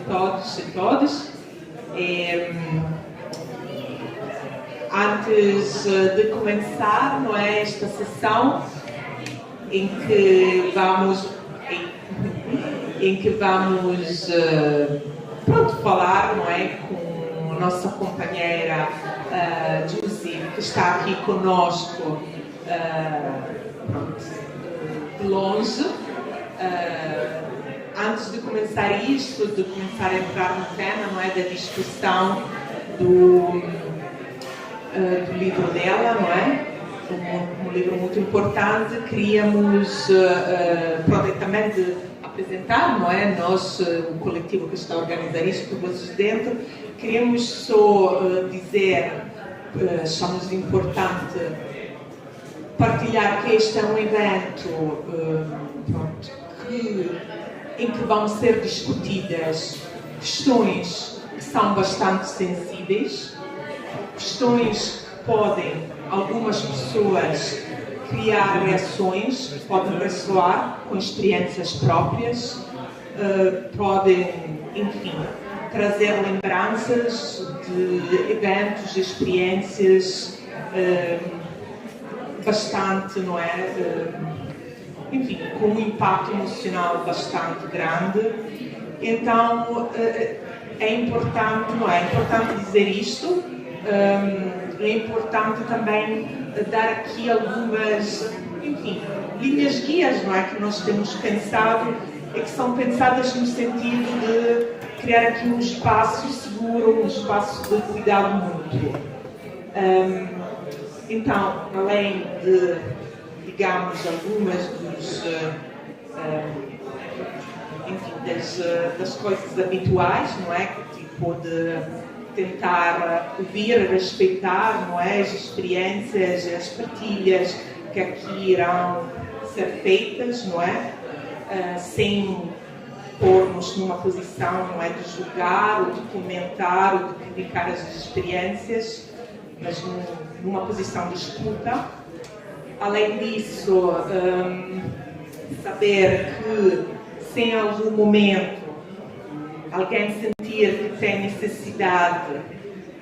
todos e todas. Antes de começar, não é, esta sessão em que vamos falar, não é, com a nossa companheira Giusi, que está aqui conosco de longe. Antes de começar isto, de começar a entrar no tema, não é, da discussão do livro dela, não é? Um livro muito importante. Queríamos também apresentar, não é? Nós, o coletivo que está a organizar isto, Vozes, Dentro, queríamos só dizer, achamos importante partilhar que este é um evento em que vão ser discutidas questões que são bastante sensíveis, questões que podem, algumas pessoas, criar reações, podem ressoar com experiências próprias, podem, enfim, trazer lembranças de eventos, de experiências bastante, não é? Enfim, com um impacto emocional bastante grande. Então, é importante, não é? É importante dizer isto. É importante também dar aqui algumas, enfim, linhas guias, não é, que nós temos pensado e que são pensadas no sentido de criar aqui um espaço seguro, um espaço de cuidado mútuo. Então, além de, digamos, algumas das coisas habituais, não é, tipo de tentar ouvir, respeitar, não é, as experiências, as partilhas que aqui irão ser feitas, não é, sem pôr-nos numa posição, não é, de julgar, ou de comentar, ou de criticar as experiências, mas numa posição de escuta. Além disso, saber que se em algum momento alguém sentir que tem necessidade,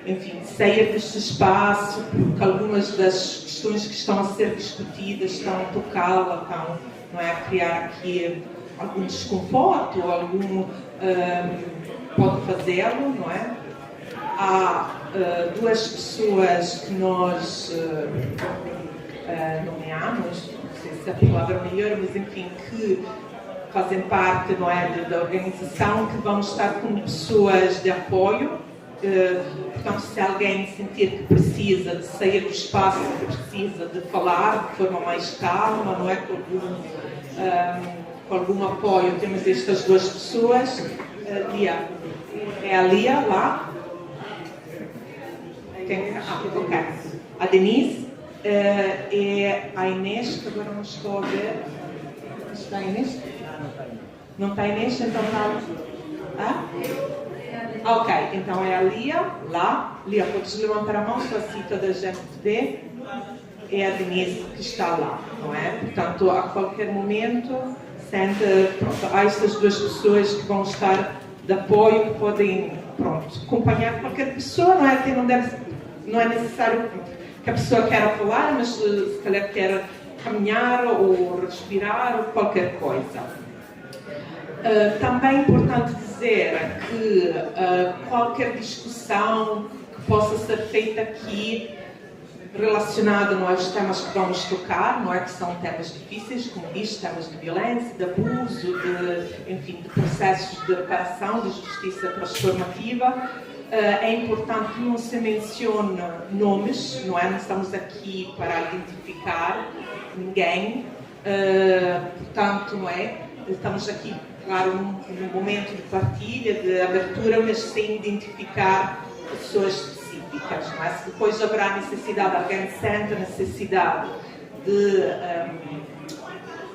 enfim, de sair deste espaço, porque algumas das questões que estão a ser discutidas estão a tocá-la, estão, não é, a criar aqui algum desconforto, ou algum pode fazê-lo, não é? Há duas pessoas que nós nomeamos, não sei se é a palavra melhor, mas enfim, que fazem parte, não é, da organização, que vão estar como pessoas de apoio. Portanto, se alguém sentir que precisa de sair do espaço, que precisa de falar de forma mais calma, não é, com algum apoio, temos estas duas pessoas. Lia, é a Lia lá? Ok. A Denise é a Inês, que agora não estou a ver. Está a Inês? Não está a Inês, então está... Ok, então é a Lia, lá. Lia, podes levantar a mão, só assim toda a gente te vê. É a Denise que está lá, não é? Portanto, a qualquer momento, há estas duas pessoas que vão estar de apoio, que podem, acompanhar qualquer pessoa, não é? Que não é necessário que a pessoa queira falar, mas se calhar quer caminhar ou respirar ou qualquer coisa. Também é importante dizer que qualquer discussão que possa ser feita aqui relacionada, não é, aos temas que vamos tocar, não é, que são temas difíceis, como diz, temas de violência, de abuso, enfim, de processos de reparação, de justiça transformativa. É importante que não se mencione nomes, não é? Não estamos aqui para identificar ninguém, portanto, não é? Estamos aqui, claro, num momento de partilha, de abertura, mas sem identificar pessoas específicas, não é? Se depois haverá necessidade, alguém sente a necessidade de,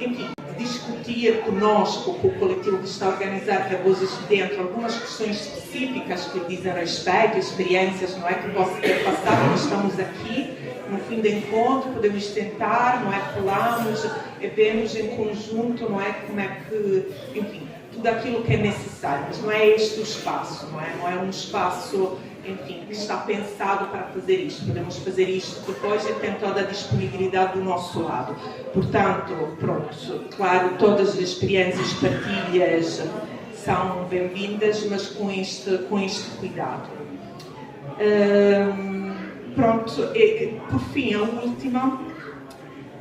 enfim, de discutir conosco, com o coletivo que está a organizar a Vozes Dentro, algumas questões específicas que dizem respeito, experiências, não é, que possa ter passado, nós estamos aqui no fim do encontro, podemos tentar, não é, falamos, vemos em conjunto, não é, como é que, enfim, tudo aquilo que é necessário, mas não é este o espaço, não é um espaço, enfim, que está pensado para fazer isto. Podemos fazer isto depois e tem toda a disponibilidade do nosso lado. Portanto, pronto, claro, todas as experiências, partilhas são bem-vindas, mas com este cuidado. Pronto, e, por fim, a última,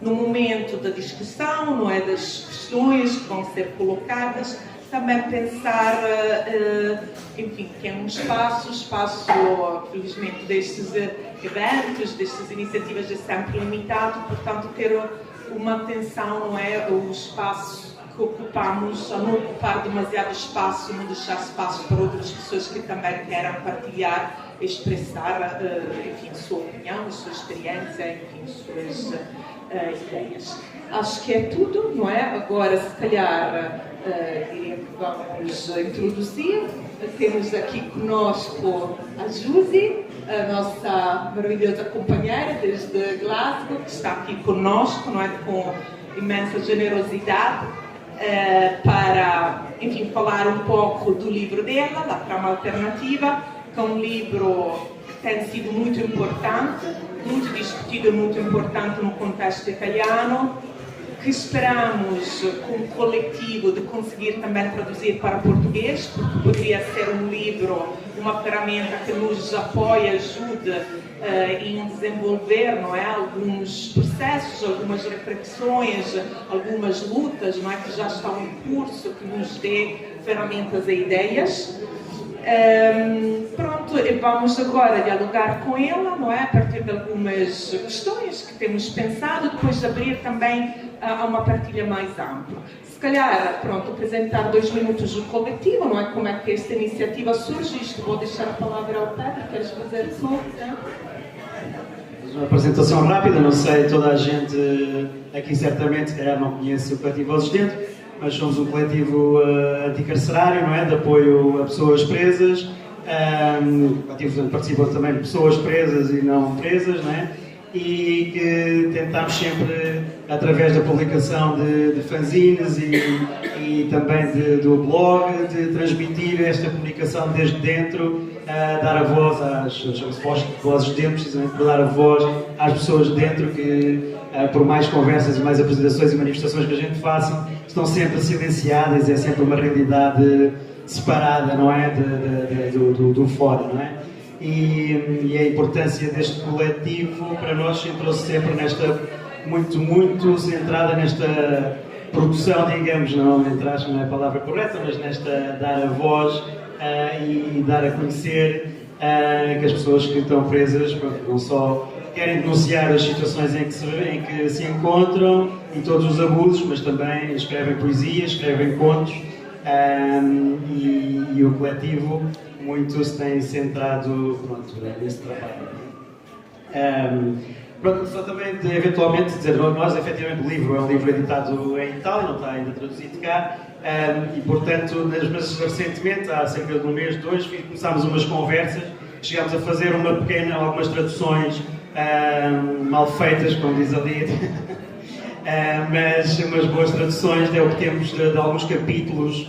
no momento da discussão, não é, das questões que vão ser colocadas, também pensar, enfim, que é um espaço, felizmente, destes eventos, destas iniciativas é sempre limitado, portanto, ter uma atenção, não é, o espaço que ocupamos, a não ocupar demasiado espaço, não deixar espaço para outras pessoas que também queiram partilhar, expressar, enfim, a sua opinião, a sua experiência, enfim, suas ideias. Acho que é tudo, não é? Agora, se calhar, diria que vamos introduzir. Temos aqui conosco a Giusi, a nossa maravilhosa companheira desde Glasgow, que está aqui conosco, não é? Com imensa generosidade, para, enfim, falar um pouco do livro dela, da Trama Alternativa, que é um livro que tem sido muito importante, muito discutido e muito importante no contexto italiano, que esperamos, como coletivo, de conseguir também traduzir para português, porque poderia ser um livro, uma ferramenta que nos apoie, ajude em desenvolver, não é, alguns processos, algumas reflexões, algumas lutas, não é, que já estão em curso, que nos dê ferramentas e ideias. Pronto, e vamos agora dialogar com ela, não é? A partir de algumas questões que temos pensado, depois de abrir também a uma partilha mais ampla. Se calhar, pronto, apresentar 2 minutos do coletivo, não é? Como é que esta iniciativa surge? Isto vou deixar a palavra ao Pedro, queres fazer tu? Uma apresentação rápida, não sei, toda a gente aqui certamente, se calhar não conhece o coletivo Vozes Dentro, mas somos um coletivo anticarcerário, não é? De apoio a pessoas presas. O coletivo participa também de pessoas presas e não presas, não é? E que tentamos sempre, através da publicação de fanzines e também do blog, de transmitir esta comunicação desde dentro, dar a voz às vozes de dentro, precisamente para dar a voz às pessoas de dentro que, por mais conversas e mais apresentações e manifestações que a gente faça, estão sempre silenciadas, é sempre uma realidade separada, não é, do fora, não é? E a importância deste coletivo para nós centrou-se sempre nesta, muito centrada nesta produção, digamos, não é a palavra correta, mas nesta dar a voz e dar a conhecer que as pessoas que estão presas não só querem denunciar as situações em que se encontram e todos os abusos, mas também escrevem poesia, escrevem contos, e o coletivo muito se tem centrado nesse trabalho. Só também de, eventualmente dizer, nós efetivamente o livro é um livro editado em Itália, não está ainda traduzido cá, e portanto, mas recentemente, há cerca de um mês, 2, começámos umas conversas, chegámos a fazer algumas traduções mal feitas, como diz ali, mas umas boas traduções, obtemos de alguns capítulos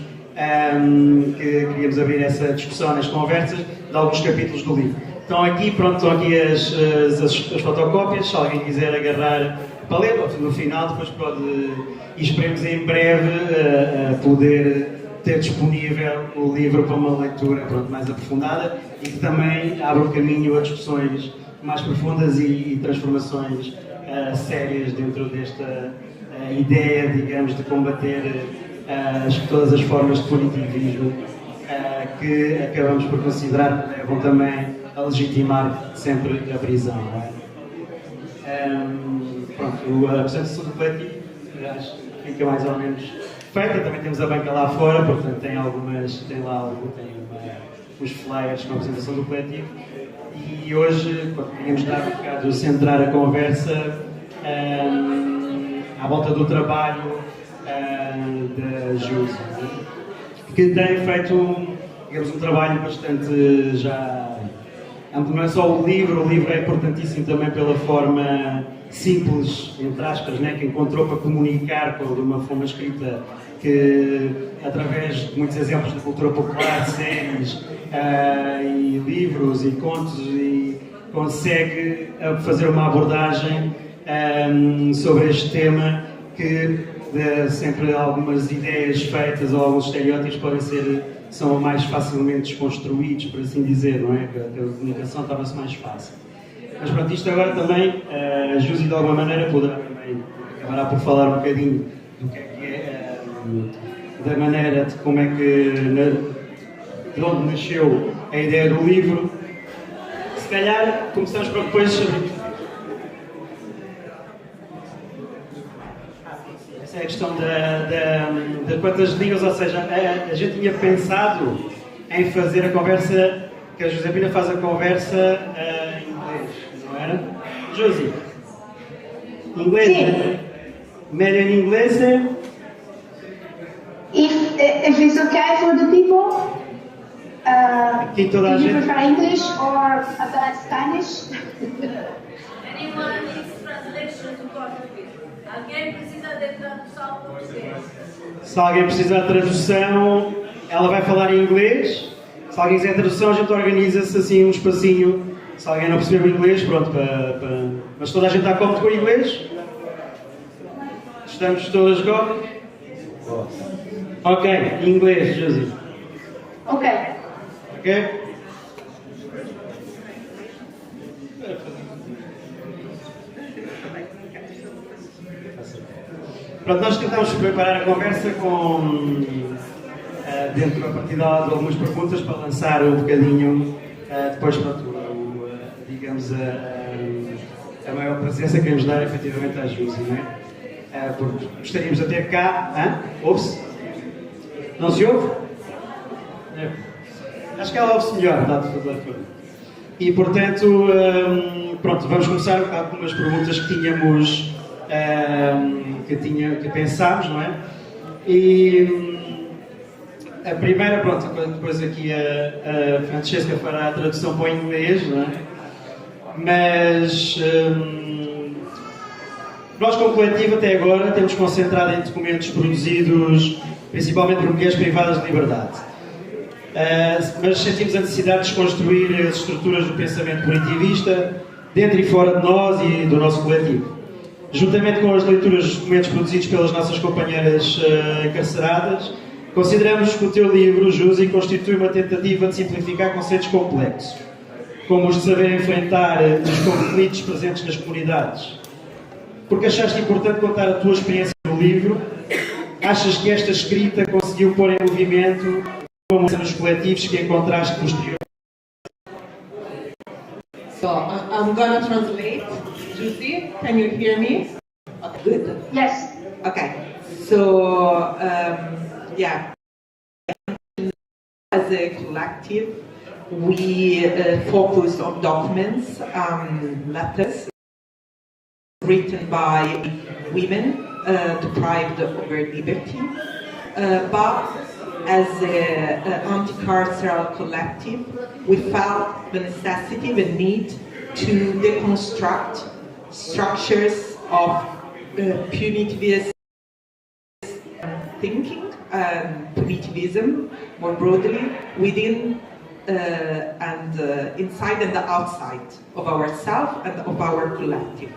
que queríamos abrir essa discussão nas conversas, de alguns capítulos do livro. Estão aqui as fotocópias, se alguém quiser agarrar para ler, no final depois pode, e esperemos em breve poder ter disponível o livro para uma leitura mais aprofundada e que também abra um caminho a discussões mais profundas e transformações sérias dentro desta ideia, digamos, de combater todas as formas de punitivismo que acabamos por considerar que levam também a legitimar sempre a prisão. Não é? A apresentação do coletivo acho que fica mais ou menos feita. Também temos a banca lá fora, portanto tem uns flyers com a apresentação do coletivo. E hoje, queríamos dar um bocado, centrar a conversa à volta do trabalho da Giusi, que tem feito um trabalho bastante já. Não é só o livro é importantíssimo também pela forma simples, entre aspas, né, que encontrou para comunicar de uma forma escrita que através de muitos exemplos da cultura popular, séries e livros e contos, e consegue fazer uma abordagem sobre este tema que sempre algumas ideias feitas ou alguns estereótipos são mais facilmente desconstruídos, por assim dizer, não é? Que a comunicação torna-se mais fácil. Mas pronto, isto agora também, a Giusi de alguma maneira acabará por falar um bocadinho do que é da maneira de como é que, de onde nasceu a ideia do livro. Se calhar começamos para depois. Essa é a questão de quantas línguas, ou seja, a gente tinha pensado em fazer a conversa, que a Josefina faz a conversa em inglês, não era? Giusi, inglês? Sim. Melhor em inglês? If it's okay for the people, Aqui toda a do you gente. prefer English or Spanish? Anyone needs translation to Portuguese? Alguém precisa de tradução português? Se alguém precisar de tradução, ela vai falar em inglês. Se alguém quiser tradução, a gente organiza-se assim um espacinho. Se alguém não perceber o inglês, pronto, mas toda a gente está cómodo com o inglês? Estamos todas cómodas? Ok, inglês, Giusi. Okay. Ok? Pronto, nós tentámos preparar a conversa dentro a partir de algumas perguntas para lançar um bocadinho depois, pronto, digamos, a maior presença que queremos dar efetivamente à Giusi, não é? Porque gostaríamos de ter cá. Ouve-se? Não se ouve? Acho que ela ouve-se melhor, dá de fazer. E portanto, pronto, vamos começar com algumas perguntas que tínhamos, que pensámos, não é? E a primeira, pronto, depois aqui a Francesca fará a tradução para o inglês, não é? Mas nós, como coletivo, até agora, temos concentrado em documentos produzidos principalmente por mulheres privadas de liberdade. Mas sentimos a necessidade de desconstruir as estruturas do pensamento punitivista dentro e fora de nós e do nosso coletivo. Juntamente com as leituras dos documentos produzidos pelas nossas companheiras encarceradas, consideramos que o teu livro, Giusi, constitui uma tentativa de simplificar conceitos complexos, como os de saber enfrentar os conflitos presentes nas comunidades. Porque achaste importante contar a tua experiência no livro? Achas que esta escrita conseguiu pôr em movimento uma mudança nos coletivos que encontraste posteriormente? So I'm gonna translate. Giusi, can you hear me? Okay, good. Yes. Okay. So yeah, as a collective, we focus on documents, letters written by women deprived of their liberty, but as an anti-carceral collective, we felt the necessity, the need to deconstruct structures of punitivist thinking, punitivism more broadly, within and inside and outside of ourselves and of our collective.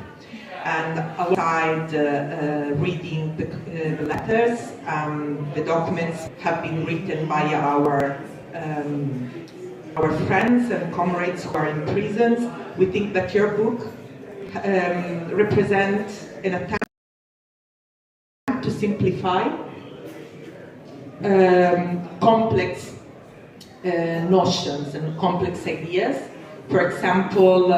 And alongside reading the letters, the documents have been written by our friends and comrades who are in prisons. We think that your book represents an attempt to simplify complex notions and complex ideas. For example,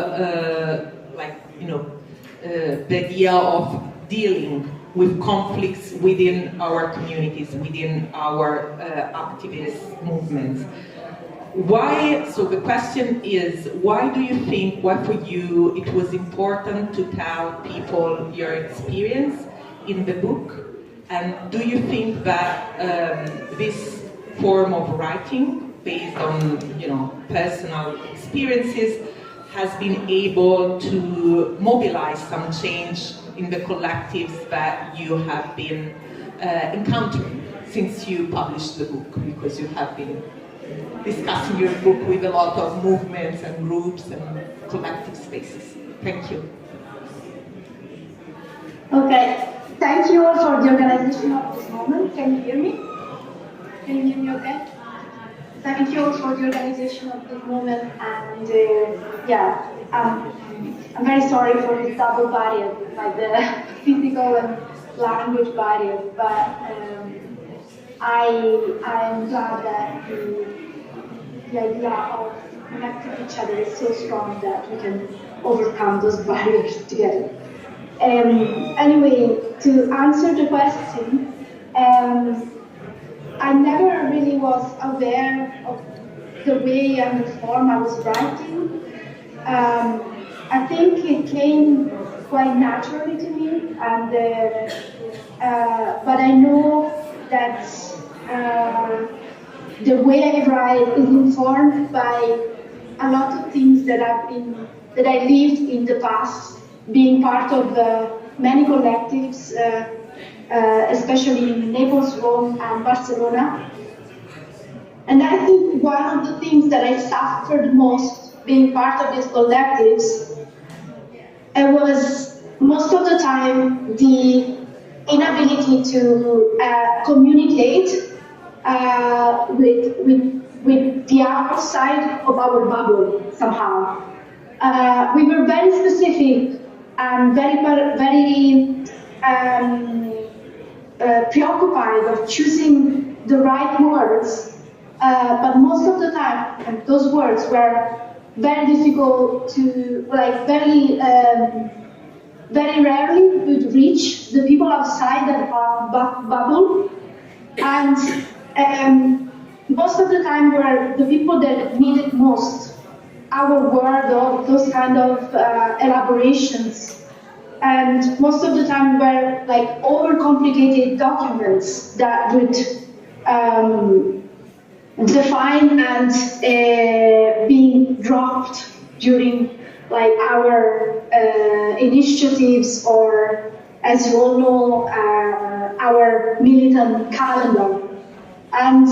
the idea of dealing with conflicts within our communities, within our activist movements. Why? So the question is, why do you think, why for you it was important to tell people your experience in the book? And do you think that this form of writing, based on personal experiences, has been able to mobilize some change in the collectives that you have been encountering? since you published the book, because you have been discussing your book with a lot of movements and groups and collective spaces. Thank you. Okay, thank you all for the organization of this moment. Can you hear me? Can you hear me okay? Thank you all for the organization of this moment, and I'm very sorry for this double barrier, like the physical and language barrier, but I am glad that the idea of connecting each other is so strong that we can overcome those barriers together. Anyway, to answer the question, I never really was aware of the way and the form I was writing. I think it came quite naturally to me, and but I know that the way I write is informed by a lot of things that I lived in the past, being part of many collectives, especially in Naples, Rome, and Barcelona. And I think one of the things that I suffered most being part of these collectives, it was most of the time the inability to communicate with the outside of our bubble somehow. We were very specific and very preoccupied of choosing the right words, but most of the time those words were very difficult to, like, very rarely would reach the people outside that bubble, and most of the time were the people that needed most our word or those kind of elaborations, and most of the time were like overcomplicated documents that would define and being dropped during like our initiatives, or as you all know, our militant calendar. And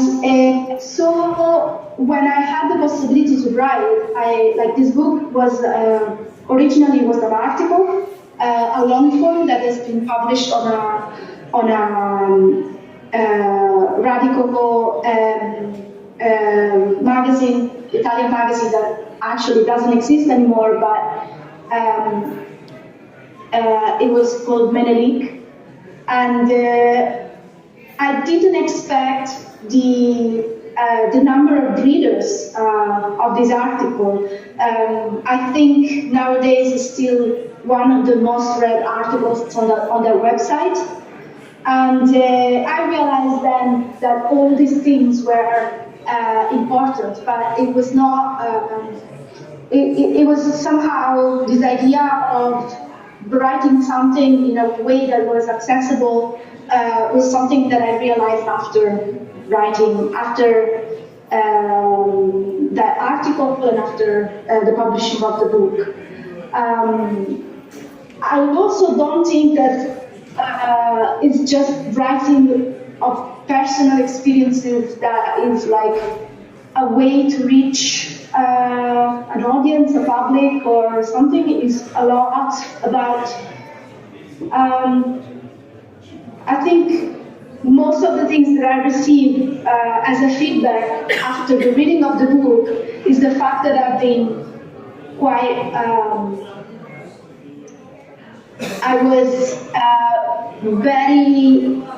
so when I had the possibility to write, this book was originally was an article, a long form that has been published on a radical magazine, Italian magazine that actually doesn't exist anymore, but it was called Menelik, and I didn't expect the number of readers of this article. I think nowadays it's still one of the most read articles on their website, and I realized then that all these things were important, but it was not. It was somehow this idea of writing something in a way that was accessible was something that I realized after writing, after that article and after the publishing of the book. I also don't think that it's just writing of personal experiences that is like a way to reach an audience, a public, or something. Is a lot about. I think most of the things that I receive as a feedback after the reading of the book is the fact that I've been quite.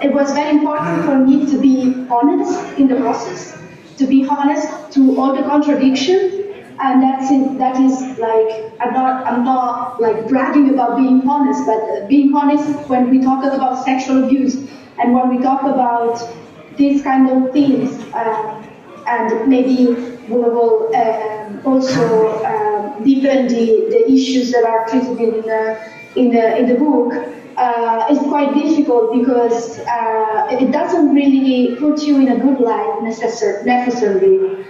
It was very important for me to be honest in the process, to be honest to all the contradiction, and that is like I'm not like bragging about being honest, but being honest when we talk about sexual abuse and when we talk about these kind of things, and maybe we will also deepen the issues that are treated in the book. It's quite difficult because it doesn't really put you in a good light necessarily.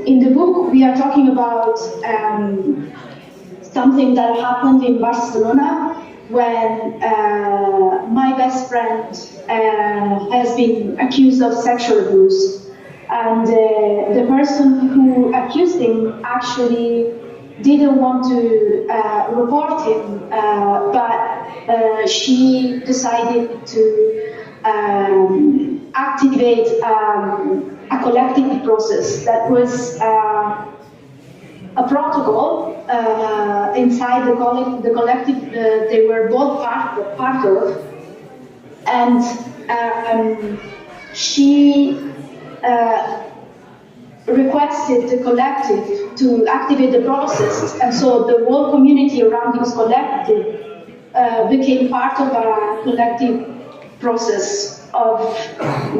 In the book, we are talking about something that happened in Barcelona when my best friend has been accused of sexual abuse, and the person who accused him actually didn't want to report him, but she decided to activate a collective process that was a protocol inside the collective they were both part of, and she requested the collective to activate the process, and so the whole community around this collective became part of a collective process of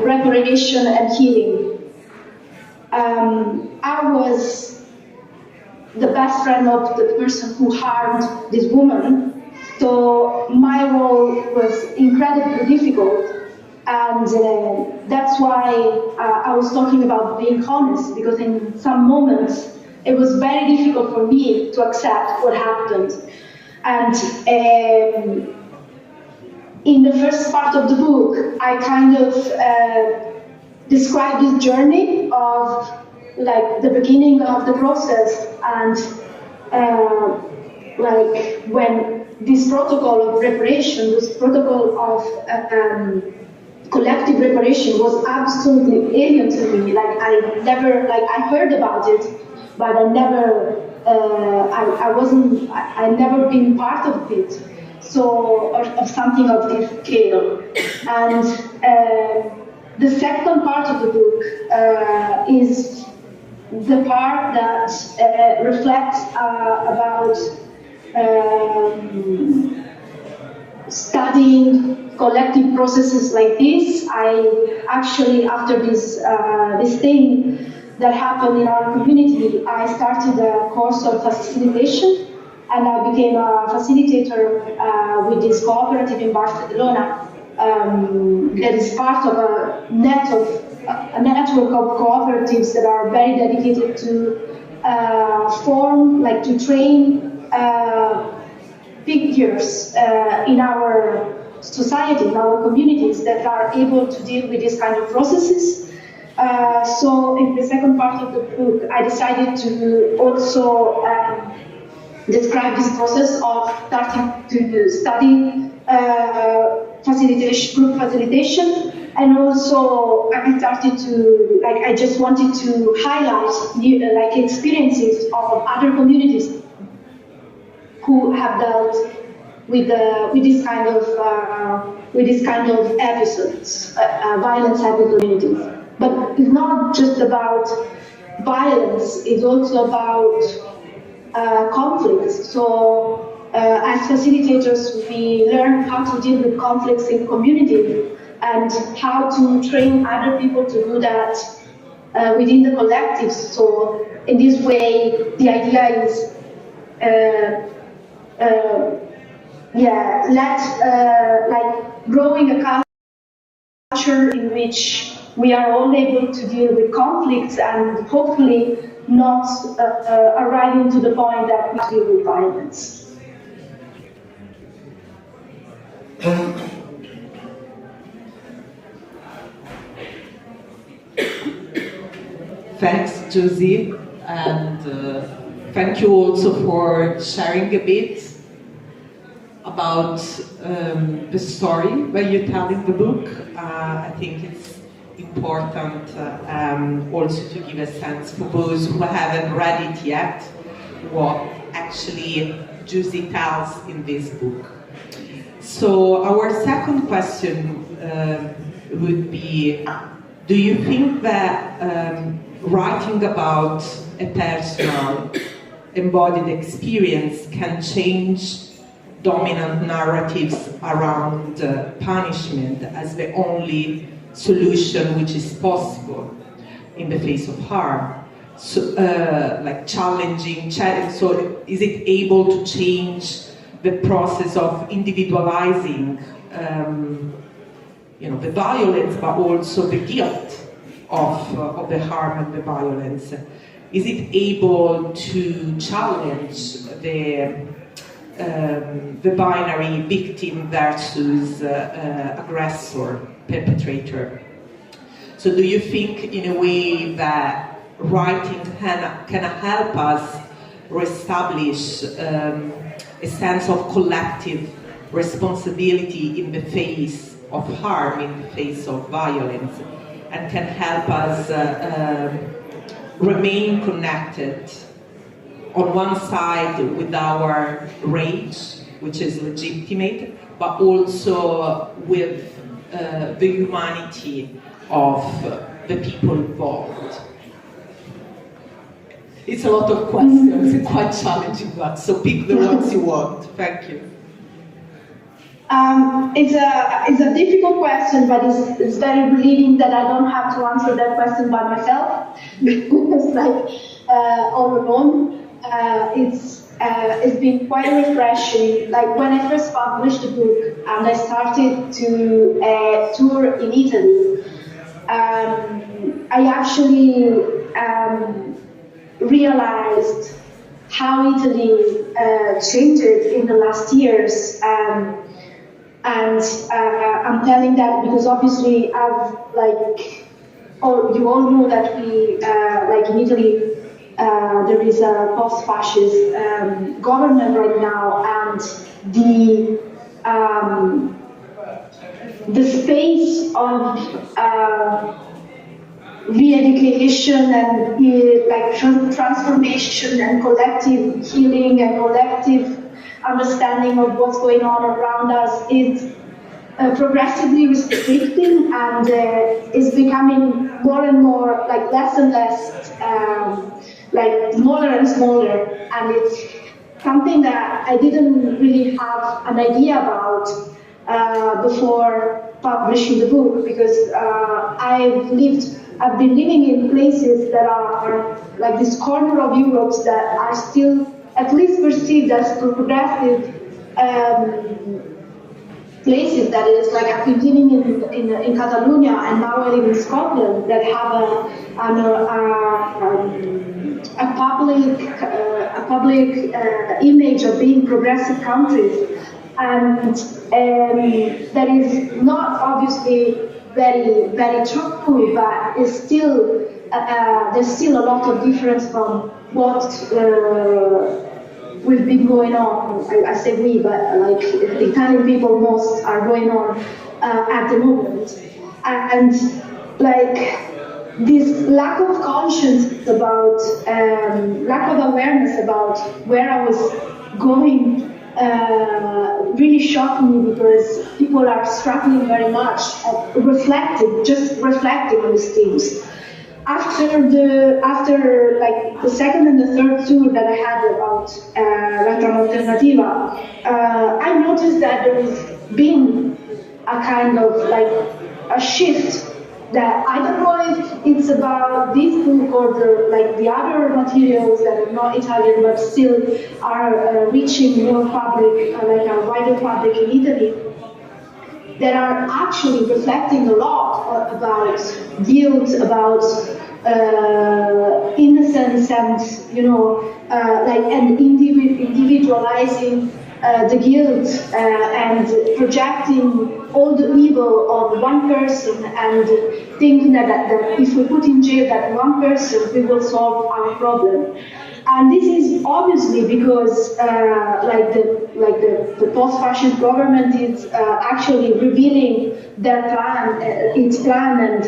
reparation and healing. I was the best friend of the person who harmed this woman, so my role was incredibly difficult, and that's why I was talking about being honest, because in some moments it was very difficult for me to accept what happened. And in the first part of the book, I kind of described this journey of like the beginning of the process, and like when this protocol of reparation, this protocol of collective reparation was absolutely alien to me. Like I heard about it, but I never, I never been part of it. So, of something of this scale. And the second part of the book is the part that reflects about studying collective processes like this. I actually, after this thing that happened in our community, I started a course of facilitation, and I became a facilitator with this cooperative in Barcelona that is part of a network of cooperatives that are very dedicated to to train figures in our society, in our communities, that are able to deal with this kind of processes. So in the second part of the book, I decided to also describe this process of starting to study facilitation, group facilitation, and also I started to, I just wanted to highlight experiences of other communities who have dealt with this kind of episodes, violence happening in communities. But it's not just about violence; it's also about conflicts. So, as facilitators, we learn how to deal with conflicts in community and how to train other people to do that within the collectives. So, in this way, the idea is, growing a culture in which we are all able to deal with conflicts and hopefully not arriving to the point that we deal with violence. Thanks, Giusi, and thank you also for sharing a bit about the story that you tell in the book. I think it's important also to give a sense for those who haven't read it yet, what actually Giusi tells in this book. So our second question would be, do you think that writing about a personal embodied experience can change dominant narratives around punishment as the only solution which is possible in the face of harm? So, so is it able to change the process of individualizing the violence, but also the guilt of the harm and the violence? Is it able to challenge the the binary victim versus aggressor, perpetrator. So do you think in a way that writing can help us reestablish a sense of collective responsibility in the face of harm, in the face of violence, and can help us remain connected on one side with our rage, which is legitimate, but also with the humanity of the people involved? It's a lot of questions, it's quite challenging one, so pick the ones you want. Thank you. It's a difficult question, but it's very relieving that I don't have to answer that question by myself. It's like all alone. It's been quite refreshing. Like when I first published the book and I started to tour in Italy, I actually realized how Italy changed in the last years. And I'm telling that because obviously you all know that we, like in Italy, there is a post-fascist government right now, and the space of re-education and transformation and collective healing and collective understanding of what's going on around us is progressively restricting and is becoming more and more less and less, smaller and smaller, and it's something that I didn't really have an idea about before publishing the book, because I've been living in places that are like this corner of Europe that are still at least perceived as progressive places. That is, like I've been living in Catalonia, and now I live in Scotland, that have a public image of being progressive countries, and that is not obviously very, very true, but it's still there's still a lot of difference from what we've been going on. I say we, but like the Italian people most are going on at the moment, and like this lack of conscience about, lack of awareness about where I was going really shocked me, because people are struggling very much at reflecting on these things. After the second and the third tour that I had about Trama Alternativa, I noticed that there has been a kind of a shift, that I don't know if it's about this book or the other materials that are not Italian but still are reaching more public, a wider public in Italy, that are actually reflecting a lot about guilt, about innocence, and and individualizing the guilt and projecting all the evil of one person, and thinking that if we put in jail that one person, we will solve our problem. And this is obviously because the post-fascist government is actually revealing their plan, its plan, and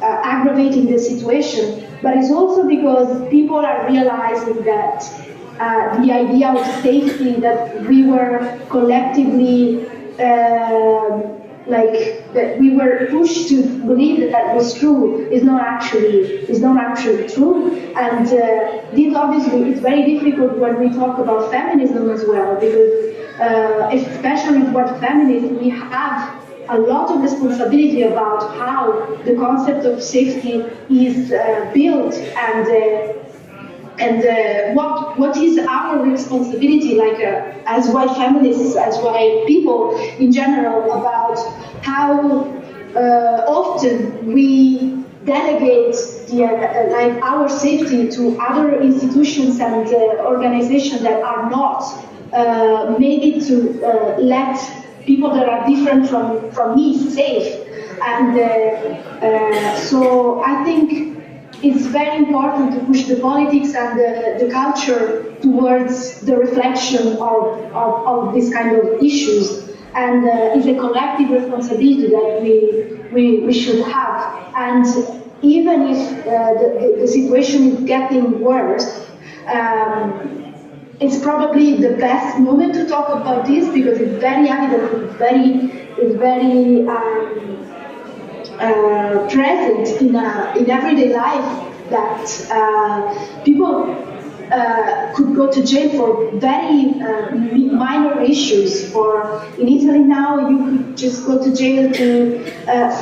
aggravating the situation. But it's also because people are realizing that the idea of safety that we were collectively that we were pushed to believe that was true is not actually true. And this obviously is very difficult when we talk about feminism as well, because especially with feminism, we have a lot of responsibility about how the concept of safety is built, and what is our responsibility, as white feminists, as white people in general, about how often we delegate our safety to other institutions and organizations that are not maybe to let people that are different from me safe. And so I think it's very important to push the politics and the culture towards the reflection of this kind of issues. And it's a collective responsibility that we should have. And even if the situation is getting worse, it's probably the best moment to talk about this, because it's very evident, it's very present in everyday life that people could go to jail for very minor issues. For in Italy now, you could just go to jail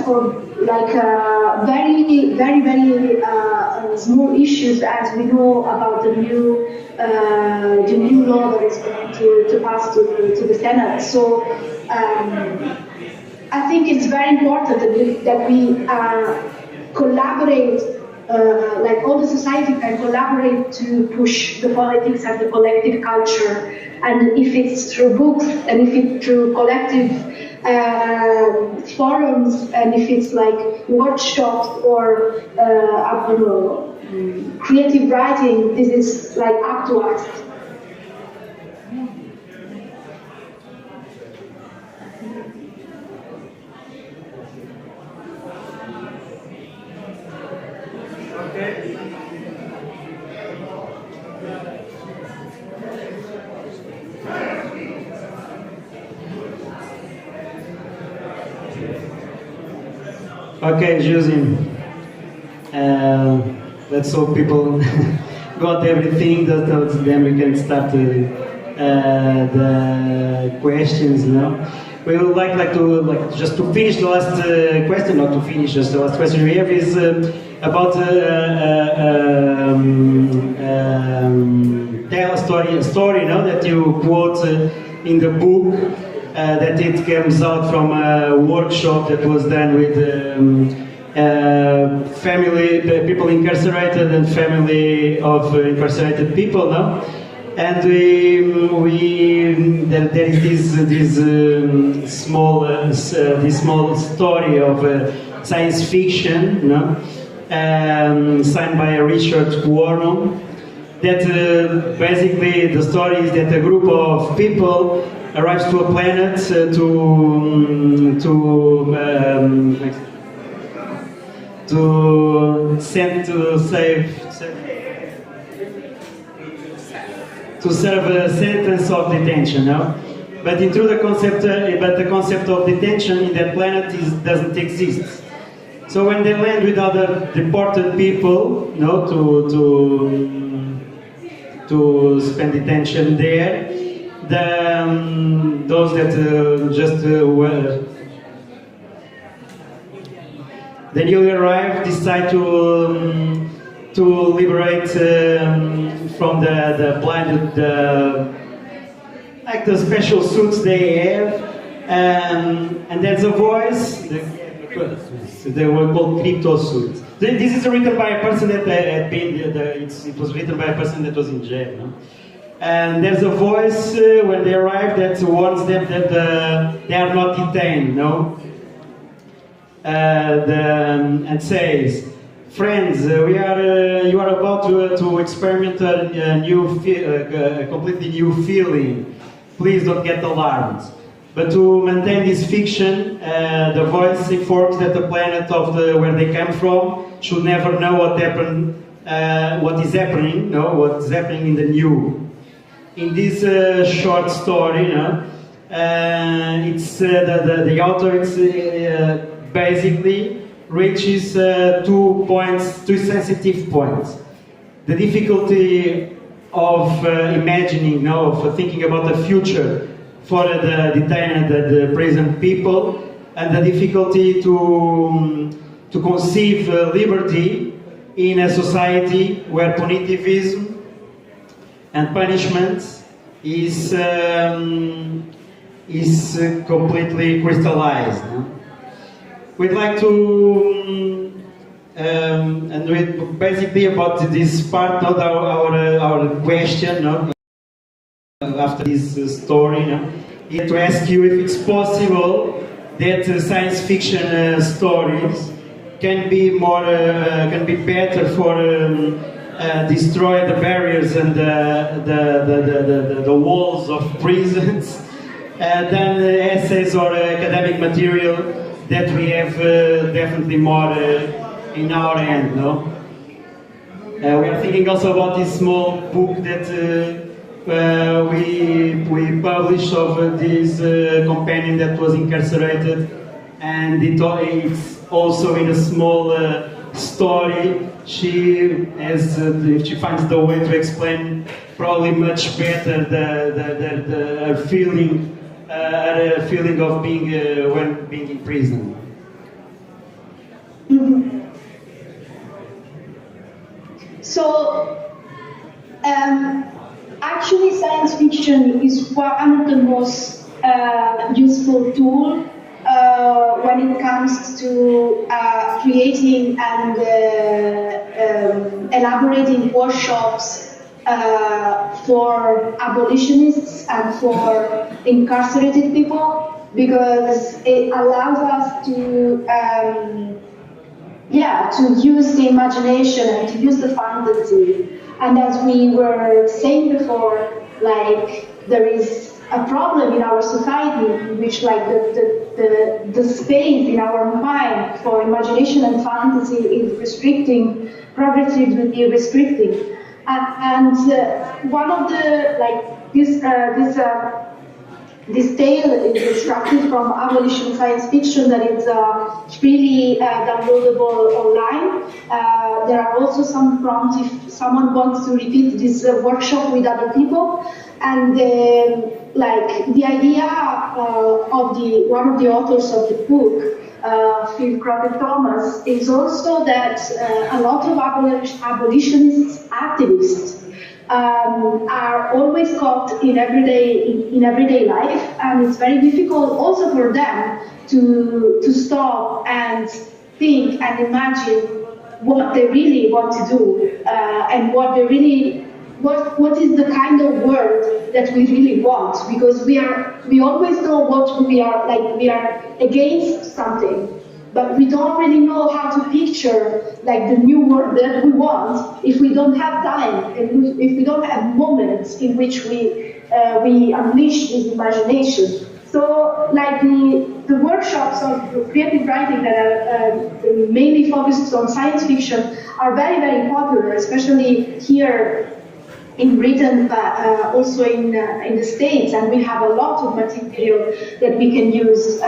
for like very small issues, as we know about the new law that is going to pass to the Senate. So I think it's very important that we collaborate. Like all the society can collaborate to push the politics and the collective culture, and if it's through books, and if it's through collective forums, and if it's like workshops or I don't know, creative writing, this is like up to us. Okay, Giusi. Let's hope people got everything. Then we can start the questions. We would like to just to finish the last question, not to finish, just the last question we have is about tell a story, that you quote in the book. That it comes out from a workshop that was done with family people incarcerated and family of incarcerated people, no? And there is this small story of science fiction, no? Signed by Richard Cuomo. That basically the story is that a group of people arrives to a planet to serve a sentence of detention, no? But the concept of detention in that planet doesn't exist. So when they land with other deported people, no, to spend detention there, those that the newly arrived decide to liberate from the blinded, like the special suits they have, and there's a voice. They were called crypto suits. This is written by a person that had been. It was written by a person that was in jail. No? And there's a voice when they arrive that warns them that they are not detained, no? And says, "Friends, you are about to experiment a completely new feeling. Please don't get alarmed." But to maintain this fiction, the voice informs that the planet where they come from should never know what is happening, what's happening in the new. In this short story, it's the author basically reaches two sensitive points: the difficulty of imagining, of thinking about the future for the detained, the prison people, and the difficulty to conceive liberty in a society where punitivism and punishment is completely crystallized. We'd like to, and basically about this part, not our question, after this story, you know, he had to ask you if it's possible that science fiction stories can be more, can be better for destroy the barriers and the walls of prisons than essays or academic material that we have definitely more in our hand, no? We are thinking also about this small book that we published of this companion that was incarcerated, and it's also in a small story. She finds the way to explain probably much better her feeling of being when being in prison. Mm-hmm. So, actually, science fiction is one of the most useful tools when it comes to creating and elaborating workshops for abolitionists and for incarcerated people, because it allows us to use the imagination and to use the fantasy. And as we were saying before, like, there is a problem in our society in which, like, the space in our mind for imagination and fantasy is restricting, progressively restricting. And one of the, like, this tale is extracted from abolition science fiction that is freely downloadable online. There are also some prompts if someone wants to repeat this workshop with other people. And like, the idea of one of the authors of the book, Phil Crockett Thomas, is also that a lot of abolitionist activists are always caught in everyday life, and it's very difficult also for them to stop and think and imagine what they really want to do, and what is the kind of world that we really want, because we always know what we are, like, we are against something, but we don't really know how to picture, like, the new world that we want if we don't have time and if we don't have moments in which we unleash this imagination. So, like, the workshops of creative writing that are mainly focused on science fiction are very, very popular, especially here in Britain, but also in the States, and we have a lot of material that we can use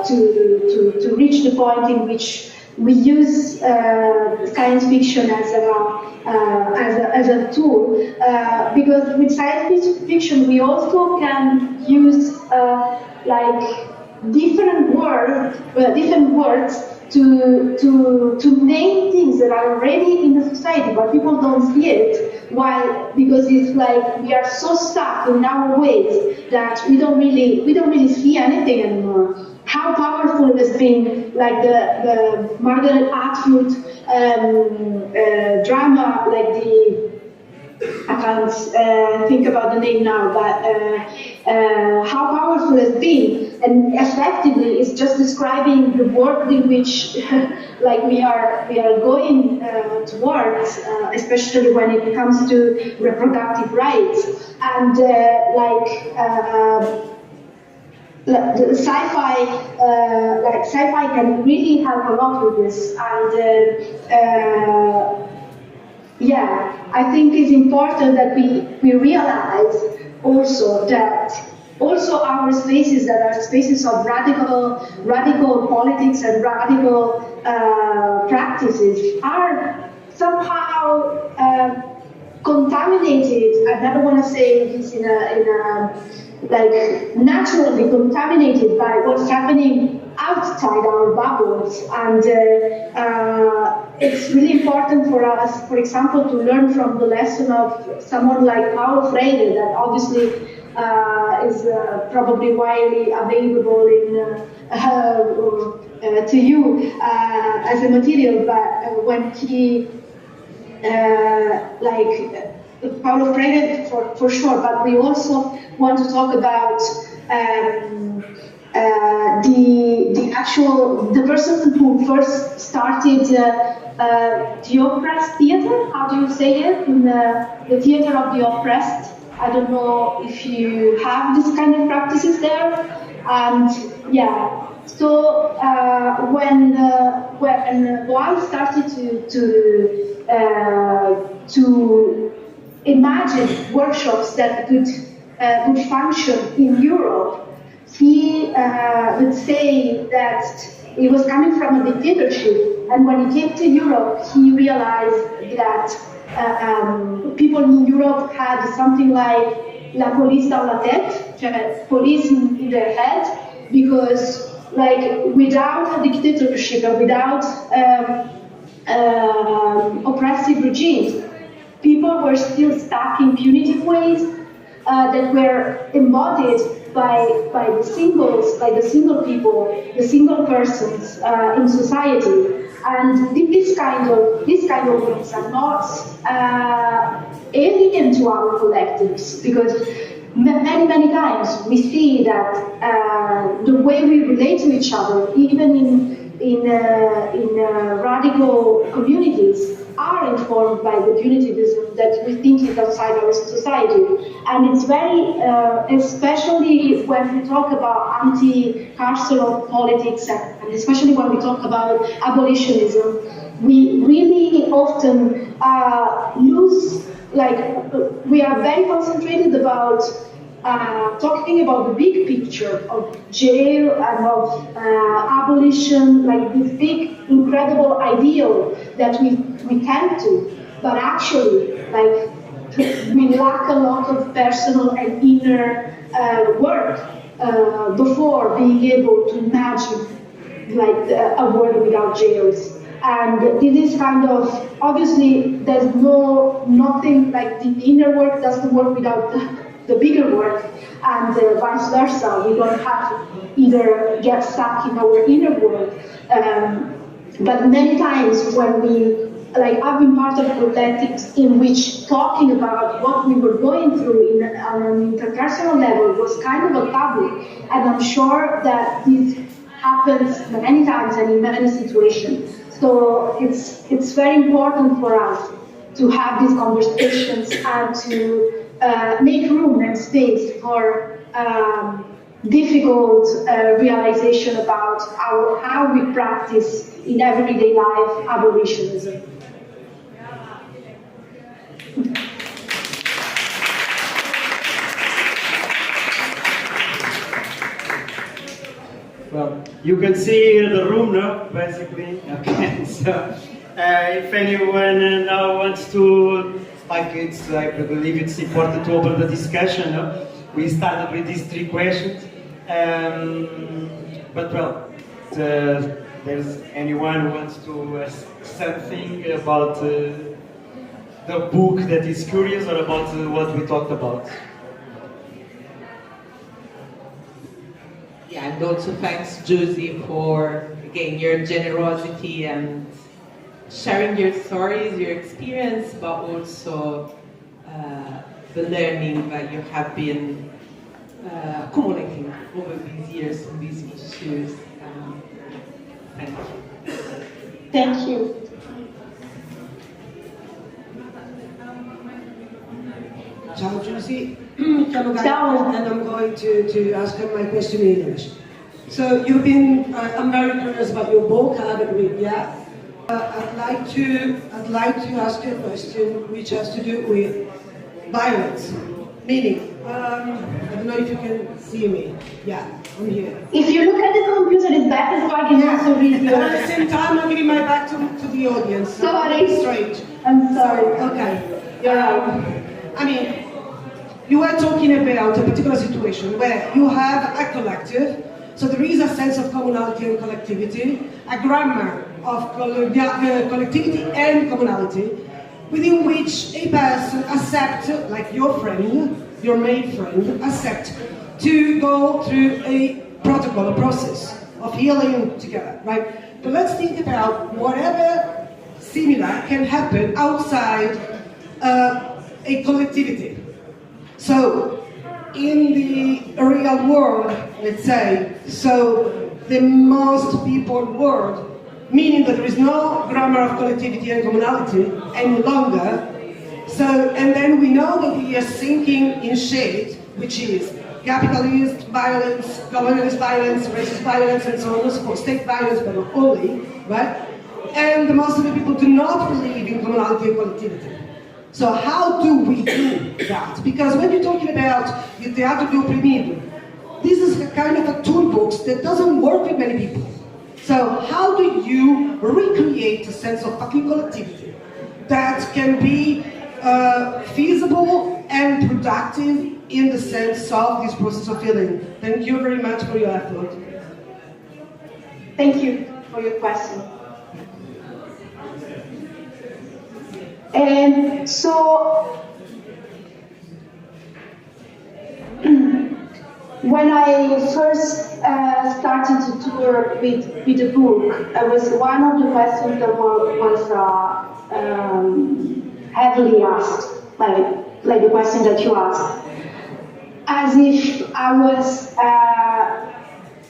to reach the point in which we use science fiction as a tool, because with science fiction we also can use like different words to name things that are already in the society, but people don't see it. Why? Because it's like we are so stuck in our ways that we don't really see anything anymore. How powerful has been, like, the Margaret Atwood drama, like I can't think about the name now, but how powerful it's been, and effectively it's just describing the world in which like we are going towards, especially when it comes to reproductive rights, and the sci-fi, sci-fi can really help a lot with this, and I think it's important that we realize also that also our spaces that are spaces of radical politics and radical practices are somehow contaminated. I never want to say this in a like naturally contaminated by what's happening outside our bubbles, and it's really important for us, for example, to learn from the lesson of someone like Paulo Freire, that obviously is probably widely available to you as a material, but when he Paulo Freire for sure, but we also want to talk about the person who first started the oppressed theater. How do you say it? In the theater of the oppressed. I don't know if you have this kind of practices there. And yeah, so when Boal started to imagine workshops that could function in Europe, he would say that he was coming from a dictatorship, and when he came to Europe, he realized that people in Europe had something like la police dans la tête, police in their head, because like without a dictatorship and without oppressive regimes, people were still stuck in punitive ways that were embodied by the single people, the single persons in society. And these kind of things are not alien to our collectives, because many times we see that the way we relate to each other, even in radical communities, are informed by the punitivism that we think is outside our society. And it's very, especially when we talk about anti-carceral politics, and especially when we talk about abolitionism, we really often lose, we are very concentrated about talking about the big picture of jail and of abolition, like this big, incredible ideal that we tend to, but actually, we lack a lot of personal and inner work before being able to imagine a world without jails. And this is kind of, obviously, there's nothing like the inner work doesn't work without the bigger work, and vice versa. We don't have to either get stuck in our inner world. But many times when I've been part of collectives in which talking about what we were going through on an interpersonal level was kind of a taboo, and I'm sure that this happens many times and in many situations. So it's very important for us to have these conversations and to make room and space for difficult realization about how we practice in everyday life abolitionism. Well, you can see here the room now, basically. Okay, so if anyone now wants to, I believe it's important to open the discussion. No? We started with these 3 questions, but there's anyone who wants to ask something about the book that is curious, or about what we talked about? Yeah, and also thanks, Giusi, for, again, your generosity and sharing your stories, your experience, but also the learning that you have been accumulating over these years on these issues. Thank you. Thank you. Ciao Giusi, ciao guys, and I'm going to ask her my question in English. So you've been, I'm very curious about your book, I haven't read yet. I'd like to ask you a question which has to do with violence, meaning, I don't know if you can see me. Yeah, I'm here. If you look at the computer, it's better so I can also read you. At the same time, I'm giving my back to the audience. Sorry. Strange. I'm sorry. Okay. I mean, you were talking about a particular situation where you have a collective, so there is a sense of communality and collectivity, a grammar of collectivity and communality, within which a person accepts, like your friend, your male friend, accept to go through a protocol, a process of healing together, right? But let's think about whatever similar can happen outside a a collectivity. So, in the real world, let's say, so the most people world, meaning that there is no grammar of collectivity and communality any longer. So, and then we know that we are sinking in shade, which is capitalist violence, colonialist violence, racist violence, and so on and so forth, state violence, but not only, right? And most of the people do not believe in communality and collectivity. So how do we do that? Because when you're talking about the teatro do oprimido, this is a kind of a toolbox that doesn't work with many people. So how do you recreate a sense of fucking collectivity that can be feasible and productive in the sense of this process of healing? Thank you very much for your effort. Thank you for your question. And so, when I first started to tour with the book, it was one of the questions that was heavily asked, like the question that you asked, as if I was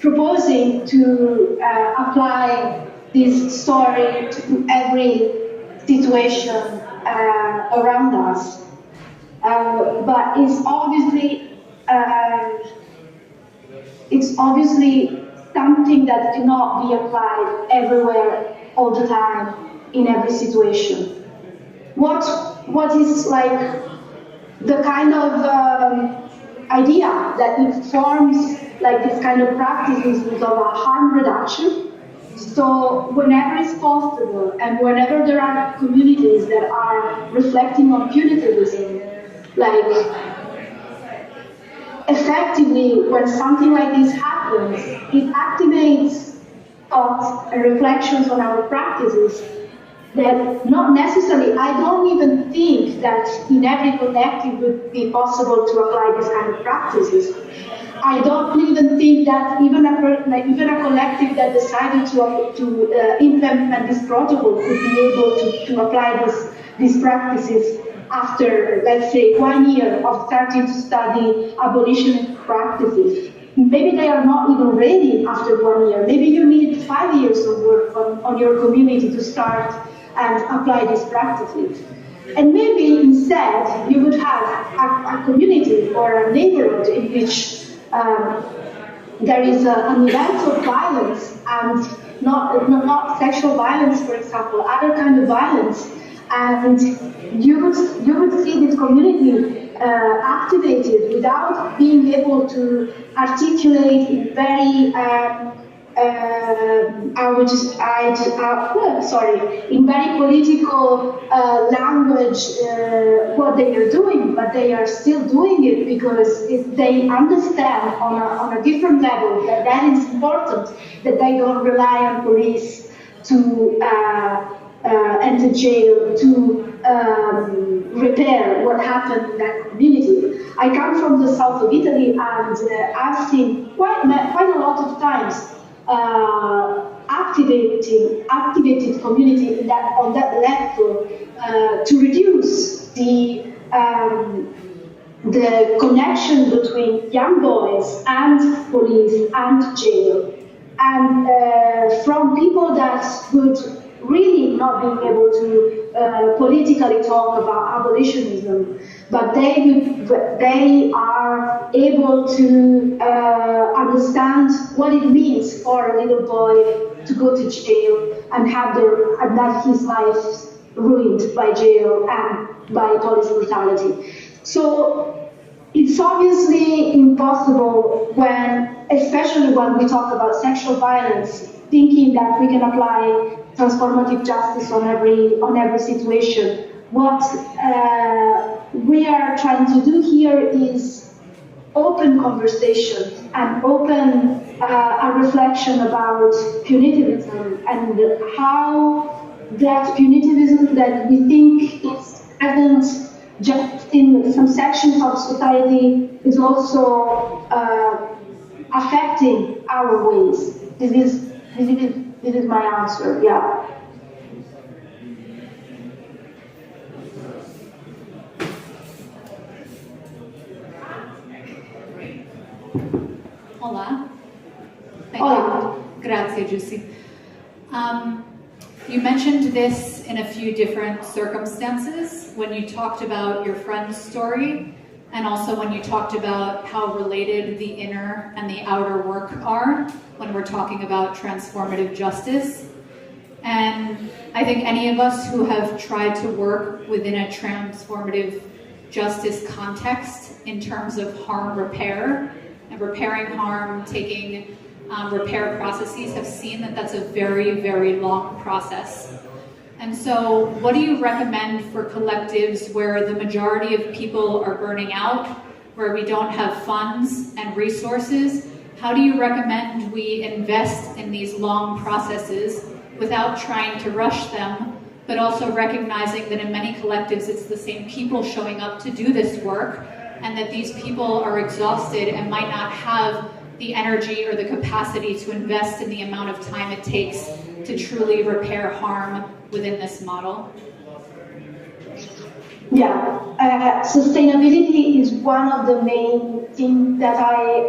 proposing to apply this story to every situation around us, but it's obviously something that cannot be applied everywhere, all the time, in every situation. What is like the kind of idea that informs like this kind of practices of a harm reduction? So whenever it's possible, and whenever there are communities that are reflecting on punitivism, like effectively when something like this happens, it activates thoughts and reflections on our practices that not necessarily, I don't even think that in every collective would be possible to apply this kind of practices. I don't even think that even a collective that decided to implement this protocol could be able to apply these practices after, let's say, 1 year of starting to study abolitionist practices. Maybe they are not even ready after 1 year. Maybe you need 5 years of work on your community to start and apply these practices. And maybe instead you would have a community or a neighborhood in which there is an event of violence, and not sexual violence, for example, other kind of violence, and you would see this community activated without being able to articulate in very in very political language what they are doing, but they are still doing it because they understand on a different level that is important, that they don't rely on police to enter jail to repair what happened in that community. I come from the south of Italy, and I've seen quite a lot of times activated community on that level to reduce the connection between young boys and police and jail, and from people that would really not being able to politically talk about abolitionism, but they are able to understand what it means for a little boy to go to jail and have his life ruined by jail and by police brutality. So it's obviously impossible especially when we talk about sexual violence, thinking that we can apply transformative justice on every situation. What we are trying to do here is open conversation and open a reflection about punitivism and how that punitivism that we think is present just in some sections of society is also affecting our ways. This is my answer, yeah. Grazie, Giusi. You mentioned this in a few different circumstances when you talked about your friend's story, and also when you talked about how related the inner and the outer work are when we're talking about transformative justice. And I think any of us who have tried to work within a transformative justice context in terms of harm repair and repairing harm, taking repair processes, have seen that that's a very, very long process. And so what do you recommend for collectives where the majority of people are burning out, where we don't have funds and resources? How do you recommend we invest in these long processes without trying to rush them, but also recognizing that in many collectives it's the same people showing up to do this work, and that these people are exhausted and might not have the energy or the capacity to invest in the amount of time it takes to truly repair harm within this model? Yeah, sustainability is one of the main things that I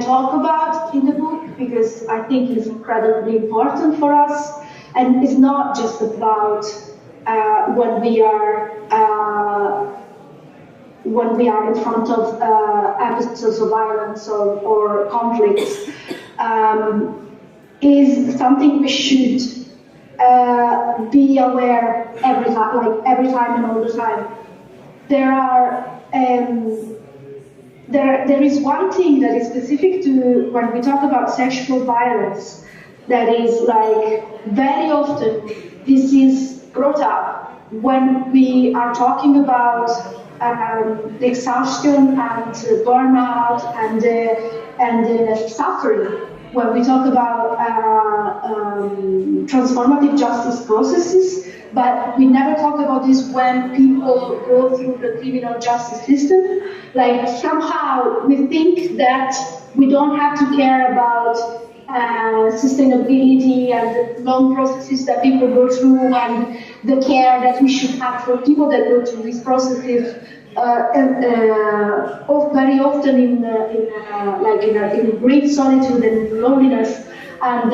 talk about in the book, because I think it's incredibly important for us, and it's not just about when we are in front of episodes of violence or conflicts. Is something we should be aware every time and all the time. There is one thing that is specific to when we talk about sexual violence, that is like very often this is brought up when we are talking about the exhaustion and burnout and suffering. When we talk about transformative justice processes, but we never talk about this when people go through the criminal justice system. Like somehow we think that we don't have to care about sustainability and the long processes that people go through and the care that we should have for people that go through these processes. Very often in great solitude and loneliness, and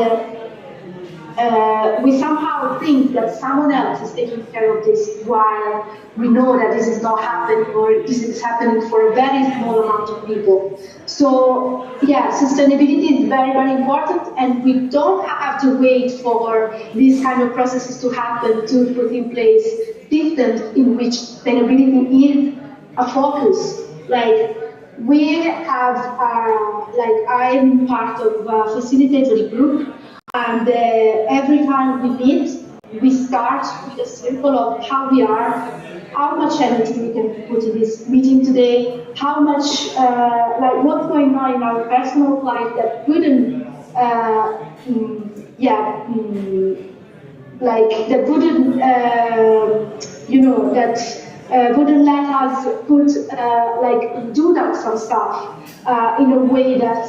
we somehow think that someone else is taking care of this, while we know that this is not happening, or this is happening for a very small amount of people. So yeah, sustainability is very, very important, and we don't have to wait for these kind of processes to happen to put in place systems in which sustainability is a focus. Like we have, I'm part of a facilitators group, and every time we meet, we start with a circle of how we are, how much energy we can put in this meeting today, how much, what's going on in our personal life that wouldn't, wouldn't let us do that some stuff in a way that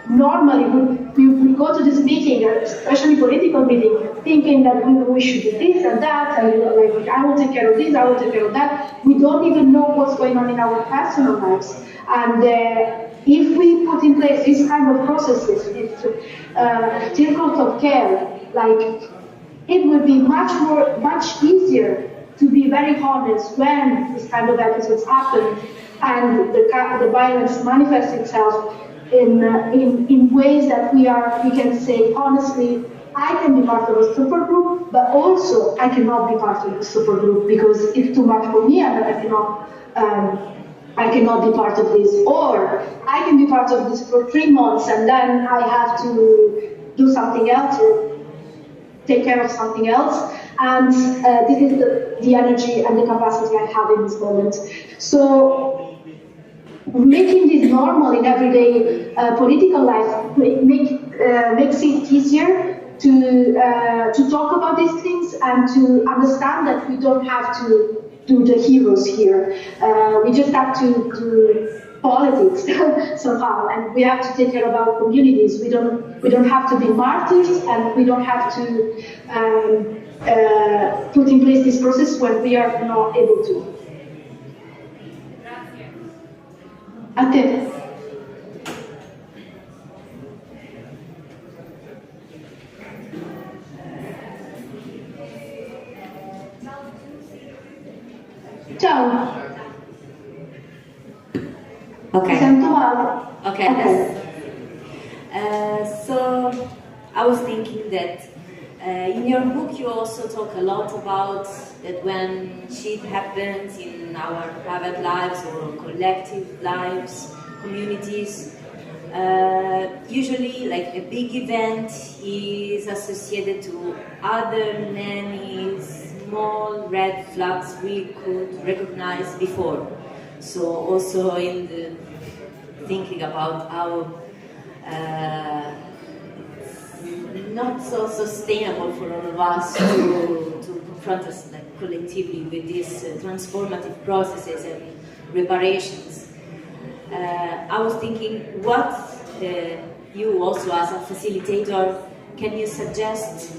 normally we go to this meeting, especially political meeting, thinking that we should do this and that, and I will take care of this, I will take care of that. We don't even know what's going on in our personal lives. And if we put in place this kind of processes, these circles of care, it would be much easier to be very honest when this kind of episodes happen and the violence manifests itself in ways that we can say honestly, I can be part of a support group, but also I cannot be part of the support group because it's too much for me and I cannot be part of this. Or I can be part of this for 3 months and then I have to do something else or take care of something else. And this is the energy and the capacity I have in this moment. So making this normal in everyday political life makes it easier to talk about these things and to understand that we don't have to do the heroes here. We just have to do politics somehow, and we have to take care of our communities. We don't have to be martyrs, and we don't have to put in place this process when we are not able to. A te. Ciao. Okay. Sento male. Okay. So I was thinking that in your book you also talk a lot about that when shit happens in our private lives or collective lives, communities, usually like a big event is associated to other many small red flags we could recognize before. So also in the thinking about how it's not so sustainable for all of us to confront us like collectively with these transformative processes and reparations. I was thinking, what you also as a facilitator, can you suggest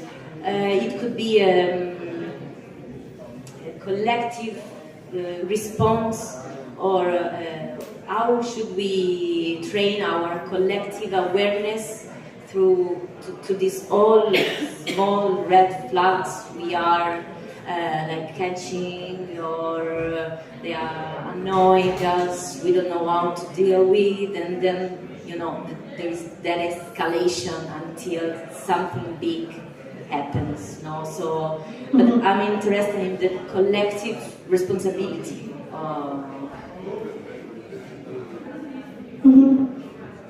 it could be a collective response, or how should we train our collective awareness through to these all small red flags we are like catching, or they are annoying us, we don't know how to deal with, and then there is that escalation until something big happens. No, so but I'm interested in the collective responsibility.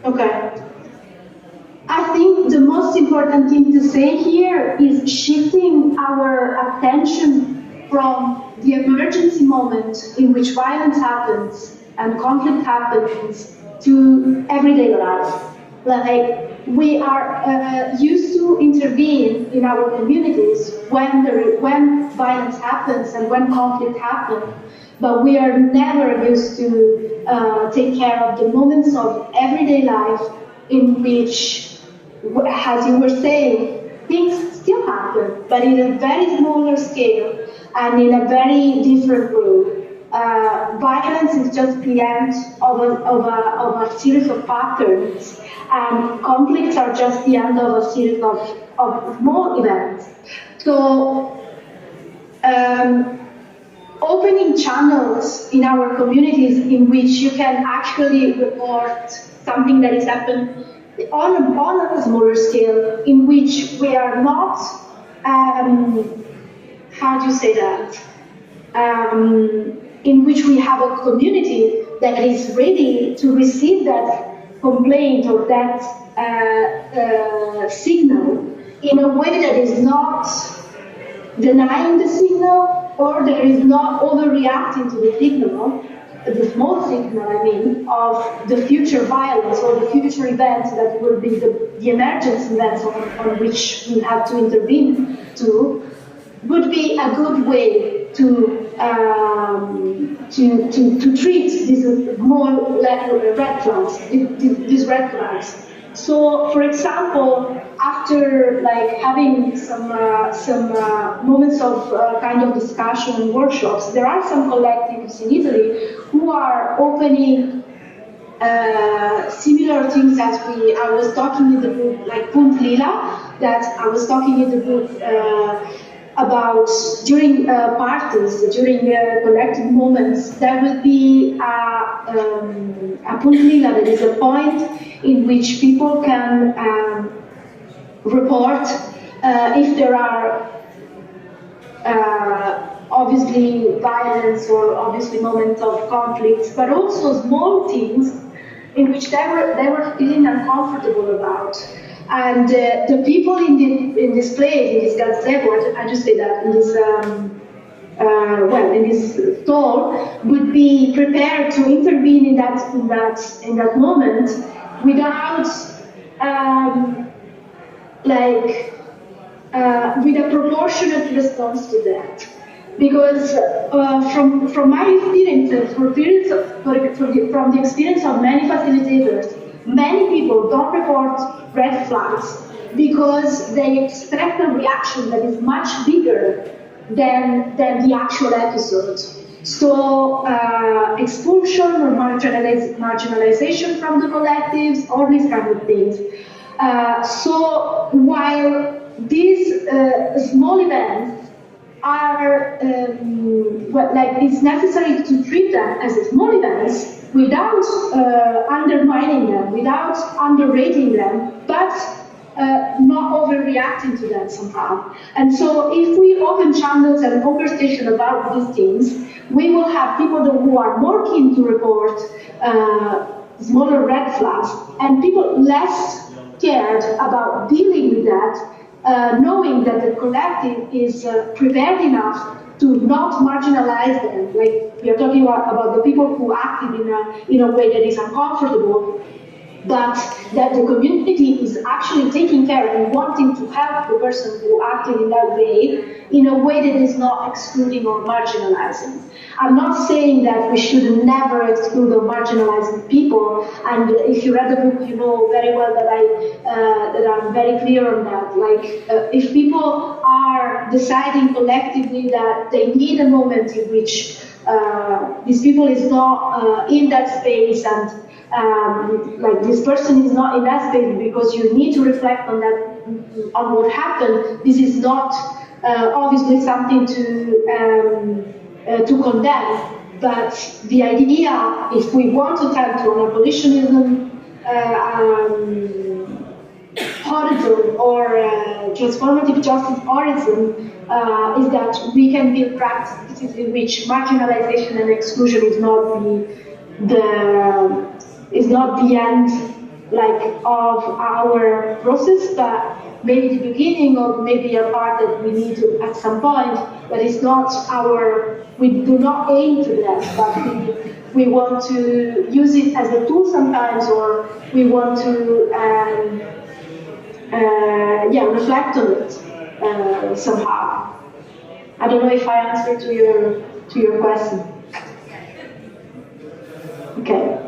Okay. I think the most important thing to say here is shifting our attention from the emergency moment in which violence happens and conflict happens to everyday life. Like, we are used to intervene in our communities when violence happens and when conflict happens, but we are never used to take care of the moments of everyday life in which, as you were saying, things still happen, but in a very smaller scale and in a very different way. Violence is just the end of a series of patterns, and conflicts are just the end of a series of small events. So, opening channels in our communities in which you can actually report something that has happened on a smaller scale, in which we are not, how do you say that? In which we have a community that is ready to receive that complaint or that signal in a way that is not denying the signal, or that is not overreacting to the signal, the small signal, I mean, of the future violence or the future events that will be the emergency events on which we have to intervene to, would be a good way to treat these small red flags, these red flags. So, for example, after like having some moments of kind of discussion and workshops, there are some collectives in Italy who are opening similar things as I was talking in the book, like Punt Lila, that I was talking in the book about during parties, during collective moments. There will be a Punt Lila, that is a point in which people can report if there are obviously violence or obviously moments of conflicts, but also small things in which they were feeling uncomfortable about. And the people in this place, in this gazebo, I just say that, in this in this stall, would be prepared to intervene in that moment without with a proportionate response to that. Because from my experiences, from the experience of many facilitators, many people don't report red flags because they expect a reaction that is much bigger than the actual episode. So expulsion or marginalization from the collectives, all these kind of things. So while these small events are like it's necessary to treat them as small events without undermining them, without underrating them, but not overreacting to them somehow. And so if we open channels and conversation about these things, we will have people who are more keen to report smaller red flags, and people less scared about dealing with that, knowing that the collective is prepared enough to not marginalize them. Like we are talking about the people who acted in a way that is uncomfortable, but that the community is actually taking care and wanting to help the person who acted in that way in a way that is not excluding or marginalizing. I'm not saying that we should never exclude or marginalize people, and if you read the book, you know very well that I'm very clear on that. Like, if people are deciding collectively that they need a moment in which these people is not in that space, and like this person is not in that space because you need to reflect on that, on what happened, this is not obviously something to condemn, but the idea, if we want to tend to an abolitionism horizon or transformative justice horizon, is that we can build practices in which marginalization and exclusion is not the end, like, of our process, but maybe the beginning, or maybe a part that we need to at some point, but it's not we do not aim to that, but we want to use it as a tool sometimes, or we want to reflect on it somehow. I don't know if I answered to your question. Okay.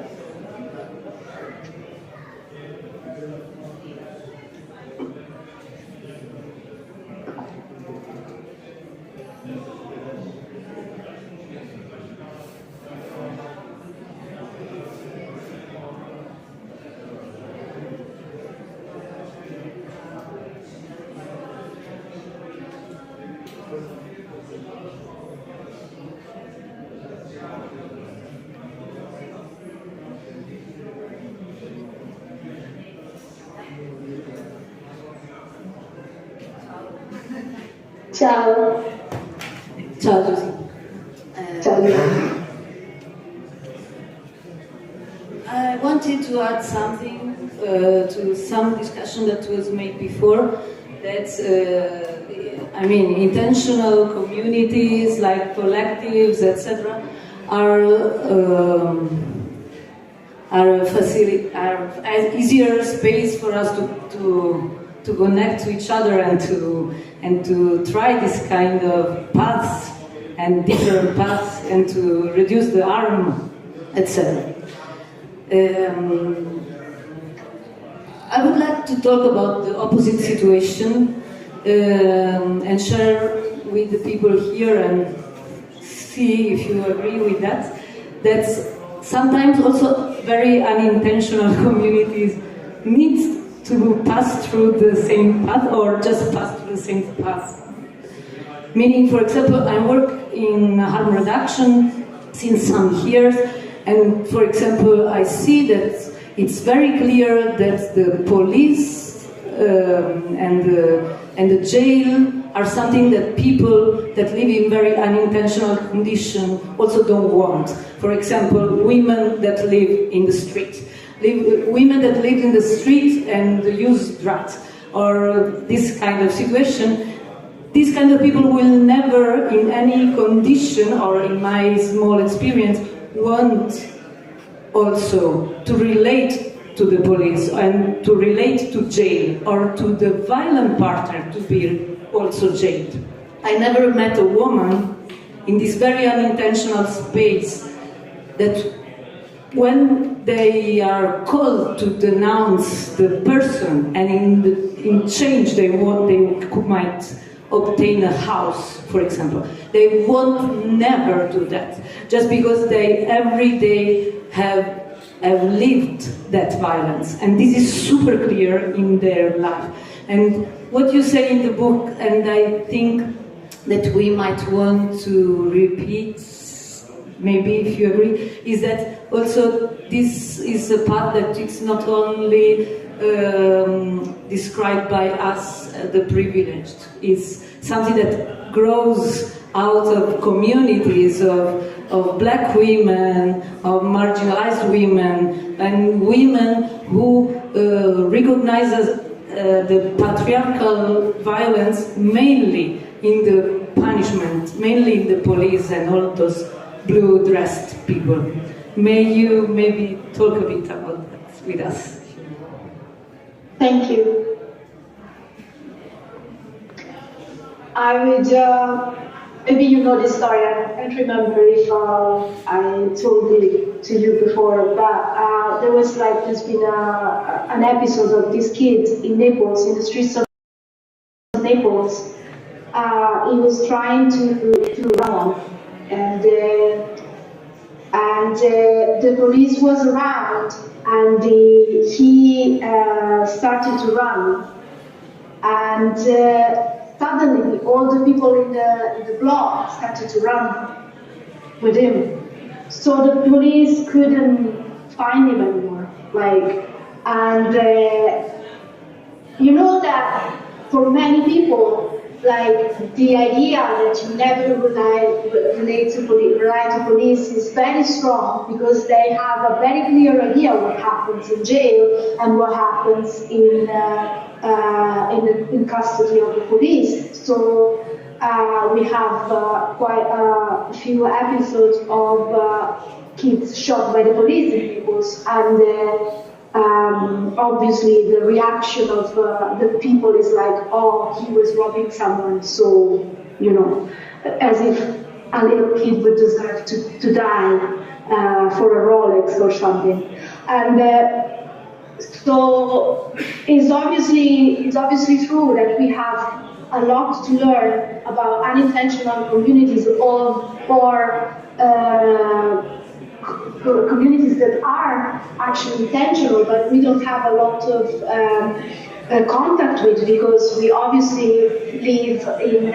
Ciao. Ciao Giusi. Ciao. I wanted to add something to some discussion that was made before. That's, intentional communities like collectives, etc., are an easier space for us to connect to each other and to try this kind of paths and different paths and to reduce the harm, etc. I would like to talk about the opposite situation and share with the people here and see if you agree with that. That's sometimes also very unintentional communities need to pass through the same path or just pass through the same path. Meaning, for example, I work in harm reduction since some years, and for example, I see that it's very clear that the police and the jail are something that people that live in very unintentional condition also don't want. For example, women that live in the street. Women that live in the street and use drugs, or this kind of situation, these kind of people will never, in any condition, or in my small experience, want also to relate to the police and to relate to jail, or to the violent partner to be also jailed. I never met a woman in this very unintentional space that when they are called to denounce the person and in change they might obtain a house, for example, they won't never do that, just because they every day have lived that violence, and this is super clear in their life. And what you say in the book, and I think that we might want to repeat, maybe if you agree, is that also this is a part that it's not only described by us, the privileged. It's something that grows out of communities of black women, of marginalized women, and women who recognize the patriarchal violence mainly in the punishment, mainly in the police and all those blue-dressed people. May you maybe talk a bit about that with us? Thank you. I would, maybe you know this story, I can't remember if I told it to you before, but there's been an episode of this kid in Naples, in the streets of Naples. He was trying to run, and the police was around, and he started to run, and suddenly all the people in the block started to run with him. So the police couldn't find him anymore. And you know that for many people, the idea that you never rely to police is very strong, because they have a very clear idea what happens in jail and what happens in custody of the police. So we have quite a few episodes of kids shot by the police in Naples, and obviously the reaction of the people is like, oh, he was robbing someone, so, as if a little kid would deserve to die for a Rolex or something. And so it's obviously true that we have a lot to learn about unintentional communities or communities that are actually intentional, but we don't have a lot of contact with, because we obviously live in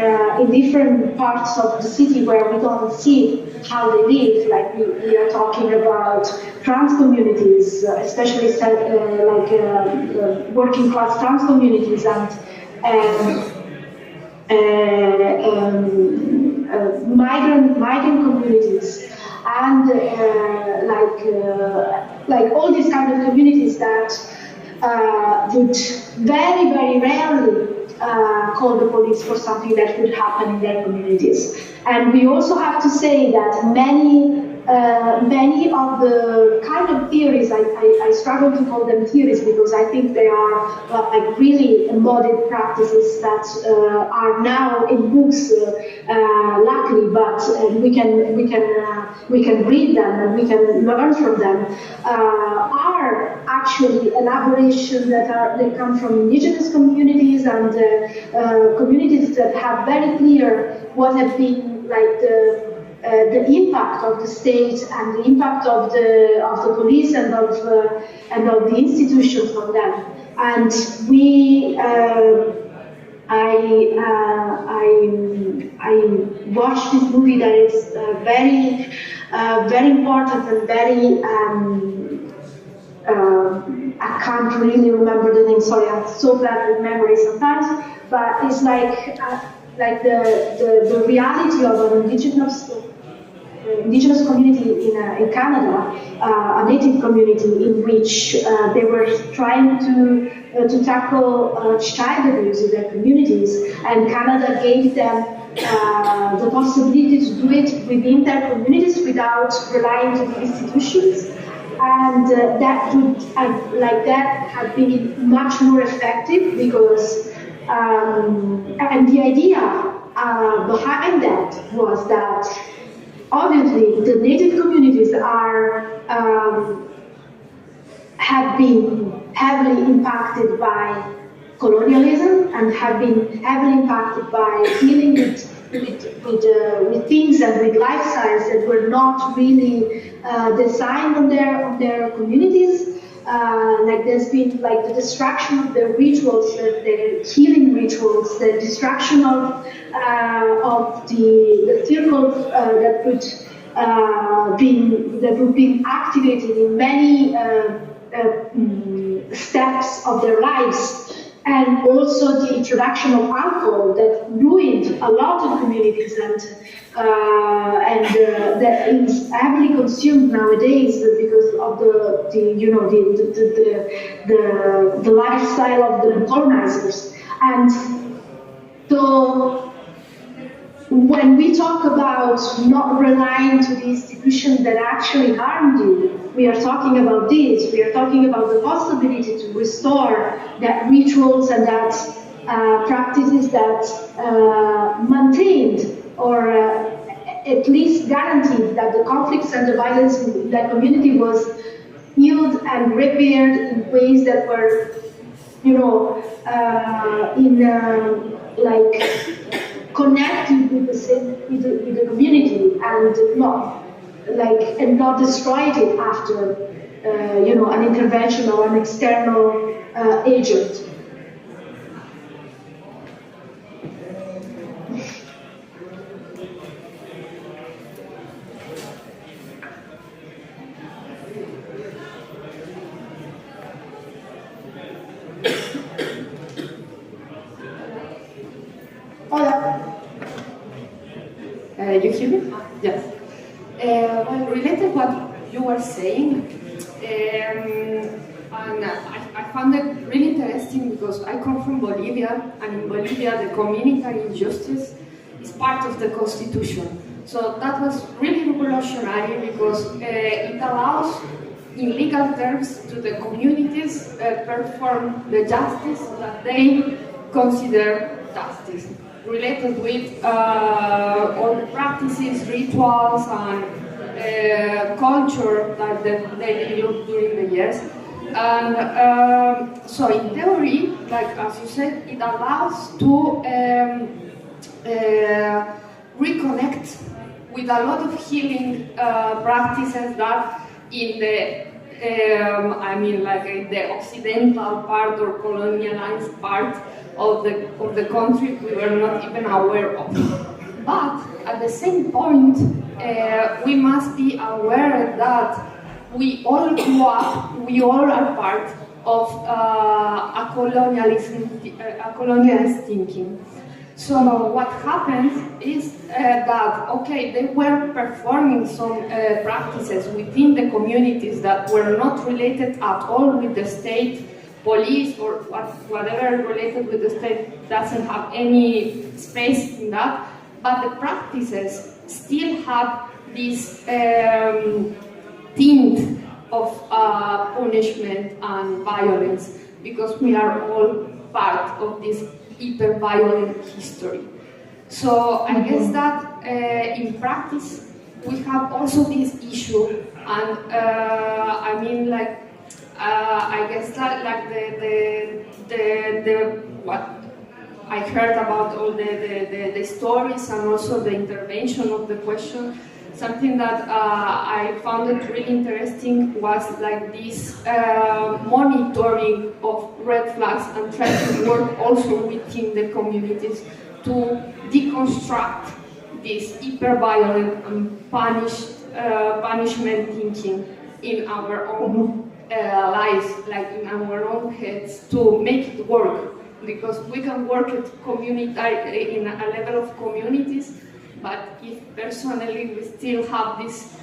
different parts of the city where we don't see how they live. Like we are talking about trans communities, especially working class trans communities, and migrant communities. And all these kind of communities that would very, very rarely call the police for something that would happen in their communities. And we also have to say that many of the kind of theories, I struggle to call them theories, because I think they are really embodied practices that are now in books, luckily, but we can read them and we can learn from them, are actually elaborations that come from indigenous communities and communities that have very clear what have been the impact of the state and the impact of the police and of the institutions on them. And I watched this movie that is very important and very I can't really remember the name. Sorry, I'm so bad with memory sometimes. But it's like the reality of an indigenous community in Canada, a native community in which they were trying to tackle child abuse in their communities, and Canada gave them the possibility to do it within their communities without relying on the institutions, and that had been much more effective, because and the idea behind that was that obviously the native communities have been heavily impacted by colonialism and have been heavily impacted by dealing with things and with lifestyles that were not really designed on their communities. like there's been like the destruction of the rituals, the healing rituals, the destruction of the circles that would be activated in many steps of their lives. And also the introduction of alcohol that ruined a lot of communities and that is heavily consumed nowadays because of the lifestyle of the colonizers. And so when we talk about not relying to the institutions that actually harmed you, we are talking about this. We are talking about the possibility to restore that rituals and that practices that maintained or at least guaranteed that the conflicts and the violence in that community was healed and repaired in ways that were, connected with the community and not destroyed it after an intervention or an external agent. You hear me? Yes. Well, related to what you were saying, and I found it really interesting because I come from Bolivia, and in Bolivia the community justice is part of the constitution. So that was really revolutionary because it allows, in legal terms, to the communities perform the justice that they consider justice, related with all the practices, rituals, and culture that they developed during the years. And so in theory, like as you said, it allows to reconnect with a lot of healing practices that in the in the occidental part or colonialized part of the country we were not even aware of. But at the same point, we must be aware that we all grew up, we all are part of a colonialist thinking. So what happens is that, okay, they were performing some practices within the communities that were not related at all with the state, police, or whatever related with the state doesn't have any space in that, but the practices still have this tint of punishment and violence, because we are all part of this hyper-violent history. So I guess that in practice we have also this issue, and I guess that like the what I heard about all the stories and also the intervention of the question. Something that I found it really interesting was like this monitoring of red flags and trying to work also within the communities to deconstruct this hyper-violent and punishment thinking in our own lives, like in our own heads, to make it work. Because we can work at in a level of communities, but if personally we still have this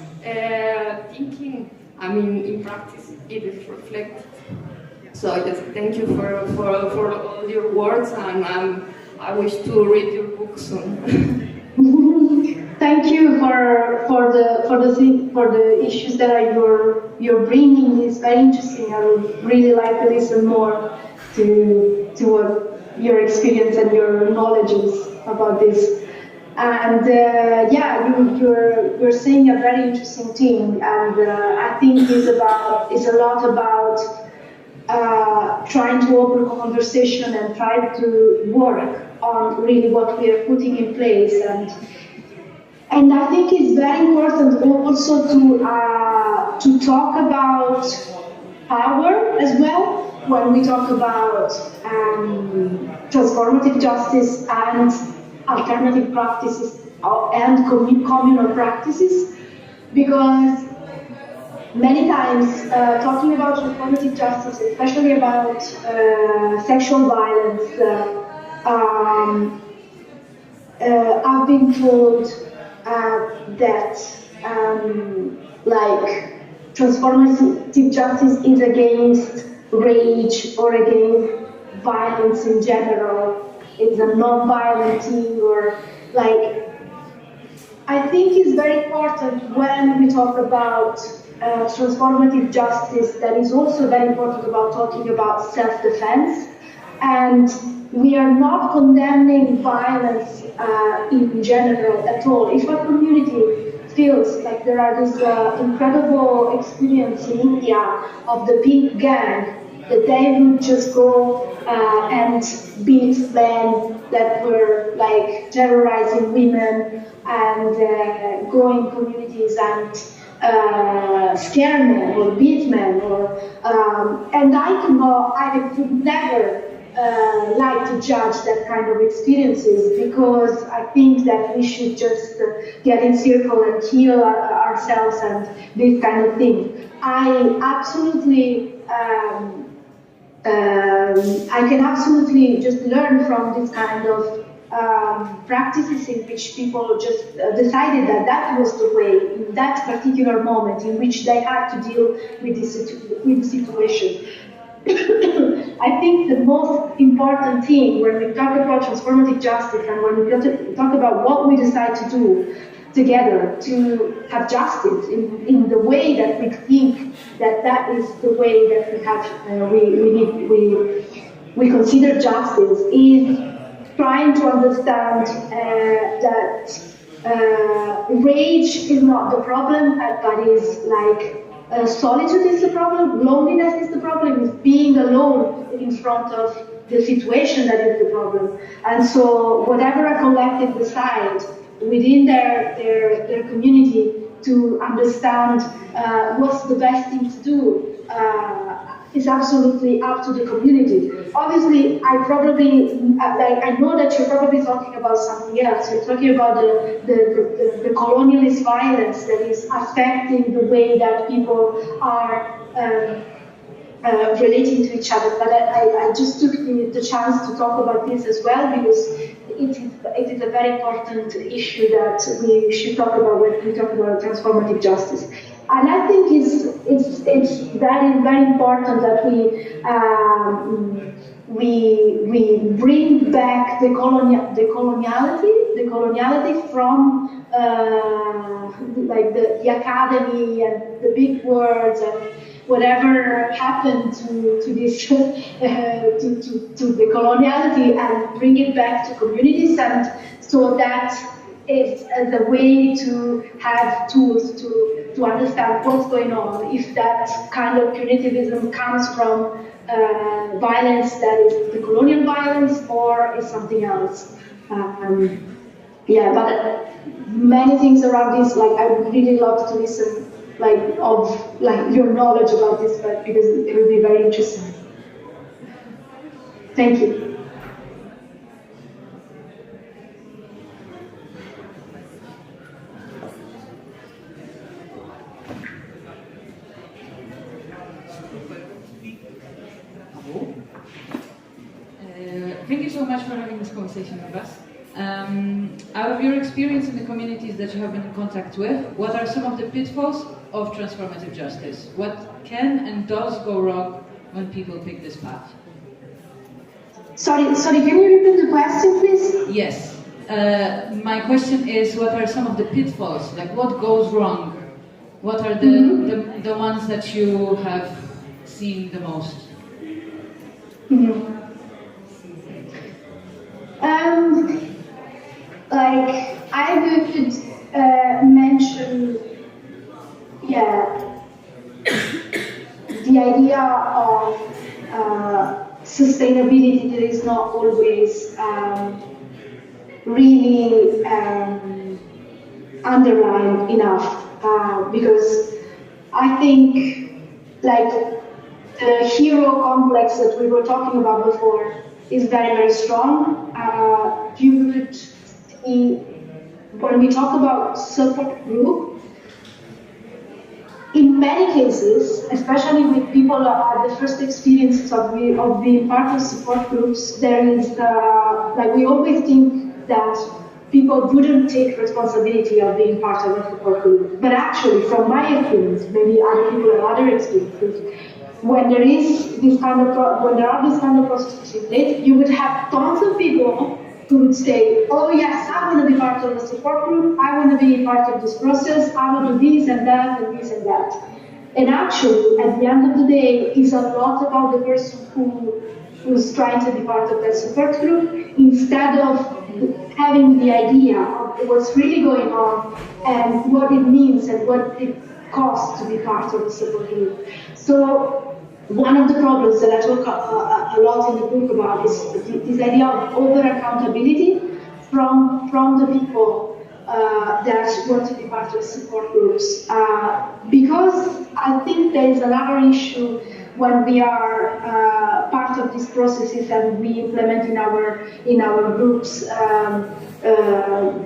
thinking, in practice it is reflected. So just thank you for all your words, and I wish to read your book soon. Thank you for the issues that you're bringing. It's very interesting. I would really like to listen more to what your experience and your knowledge is about this. And you're saying a very interesting thing, and I think it's a lot about trying to open a conversation and try to work on really what we are putting in place, and I think it's very important also to talk about power as well when we talk about transformative justice and alternative practices and communal practices, because many times talking about transformative justice, especially about sexual violence, I've been told that like transformative justice is against rage or against violence in general. It's a non-violent thing, or like, I think it's very important when we talk about transformative justice, that is also very important about talking about self-defense. And we are not condemning violence in general at all. If a community feels like there are this incredible experience in India of the pink gang, that they would just go and beat men that were like terrorizing women and go in communities and scare men or beat men, or and I would never like to judge that kind of experiences, because I think that we should just get in circle and heal ourselves and this kind of thing. I absolutely I can absolutely just learn from this kind of practices in which people just decided that that was the way in that particular moment in which they had to deal with the situation. I think the most important thing when we talk about transformative justice and when we talk about what we decide to do together to have justice in the way that we think that is the way that we have we consider justice, is trying to understand that rage is not the problem, but is like solitude is the problem, loneliness is the problem, is being alone in front of the situation that is the problem. And so whatever a collective decides within their community to understand what's the best thing to do is absolutely up to the community. Obviously, I know that you're probably talking about something else. You're talking about the colonialist violence that is affecting the way that people are relating to each other. But I just took the chance to talk about this as well, because it is a very important issue that we should talk about when we talk about transformative justice. And I think it's very important that we bring back the coloniality from like the academy and the big words and whatever happened to this to the coloniality, and bring it back to communities, and so that is the way to have tools to understand what's going on, if that kind of punitivism comes from violence that is the colonial violence or is something else. Yeah, but many things around this, like I would really love to listen of your knowledge about this, but because it will be very interesting. Thank you. Thank you so much for having this conversation with us. Out of your experience in the communities that you have been in contact with, what are some of the pitfalls of transformative justice? What can and does go wrong when people pick this path? Sorry, can you repeat the question, please? Yes. My question is, what are some of the pitfalls? Like, what goes wrong? What are the ones that you have seen the most? Like I would mention, the idea of sustainability that is not always really underlined enough, because I think, like, the hero complex that we were talking about before is very, very strong. You would see, when we talk about support group, in many cases, especially with people that are the first experiences of being part of support groups, there is, like, we always think that people wouldn't take responsibility of being part of a support group. But actually, from my experience, maybe other people have other experiences, when there are these kind of processes in place, you would have tons of people who would say, oh yes, I want to be part of a support group, I want to be part of this process, I will do this and that and this and that. And actually, at the end of the day, it's a lot about the person who's trying to be part of that support group, instead of having the idea of what's really going on and what it means and what it costs to be part of the support group. So one of the problems that I talk a lot in the book about is this idea of over-accountability from the people that want to be part of support groups. Because I think there is another issue when we are part of these processes and we implement in our groups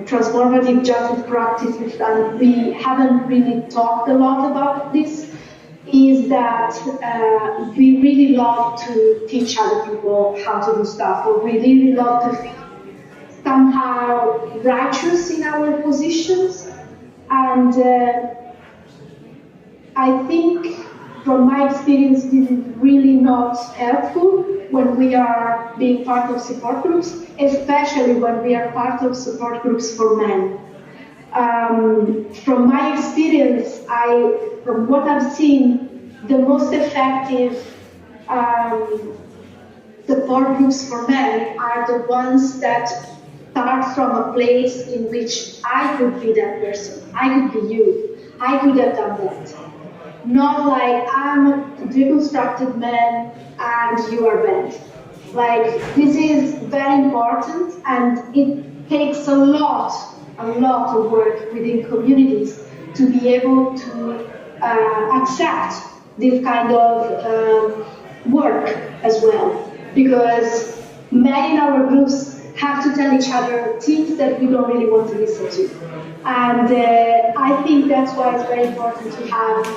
transformative justice practices, and we haven't really talked a lot about this, is that we really love to teach other people how to do stuff, or we really love to feel somehow righteous in our positions. And I think, from my experience, this is really not helpful when we are being part of support groups, especially when we are part of support groups for men. From my experience, from what I've seen, the most effective support groups for men are the ones that start from a place in which I could be that person, I could be you, I could have done that. Not like I'm a deconstructed man and you are bad. Like, this is very important, and it takes a lot of work within communities to be able to accept this kind of work as well. Because men in our groups have to tell each other things that we don't really want to listen to. And I think that's why it's very important to have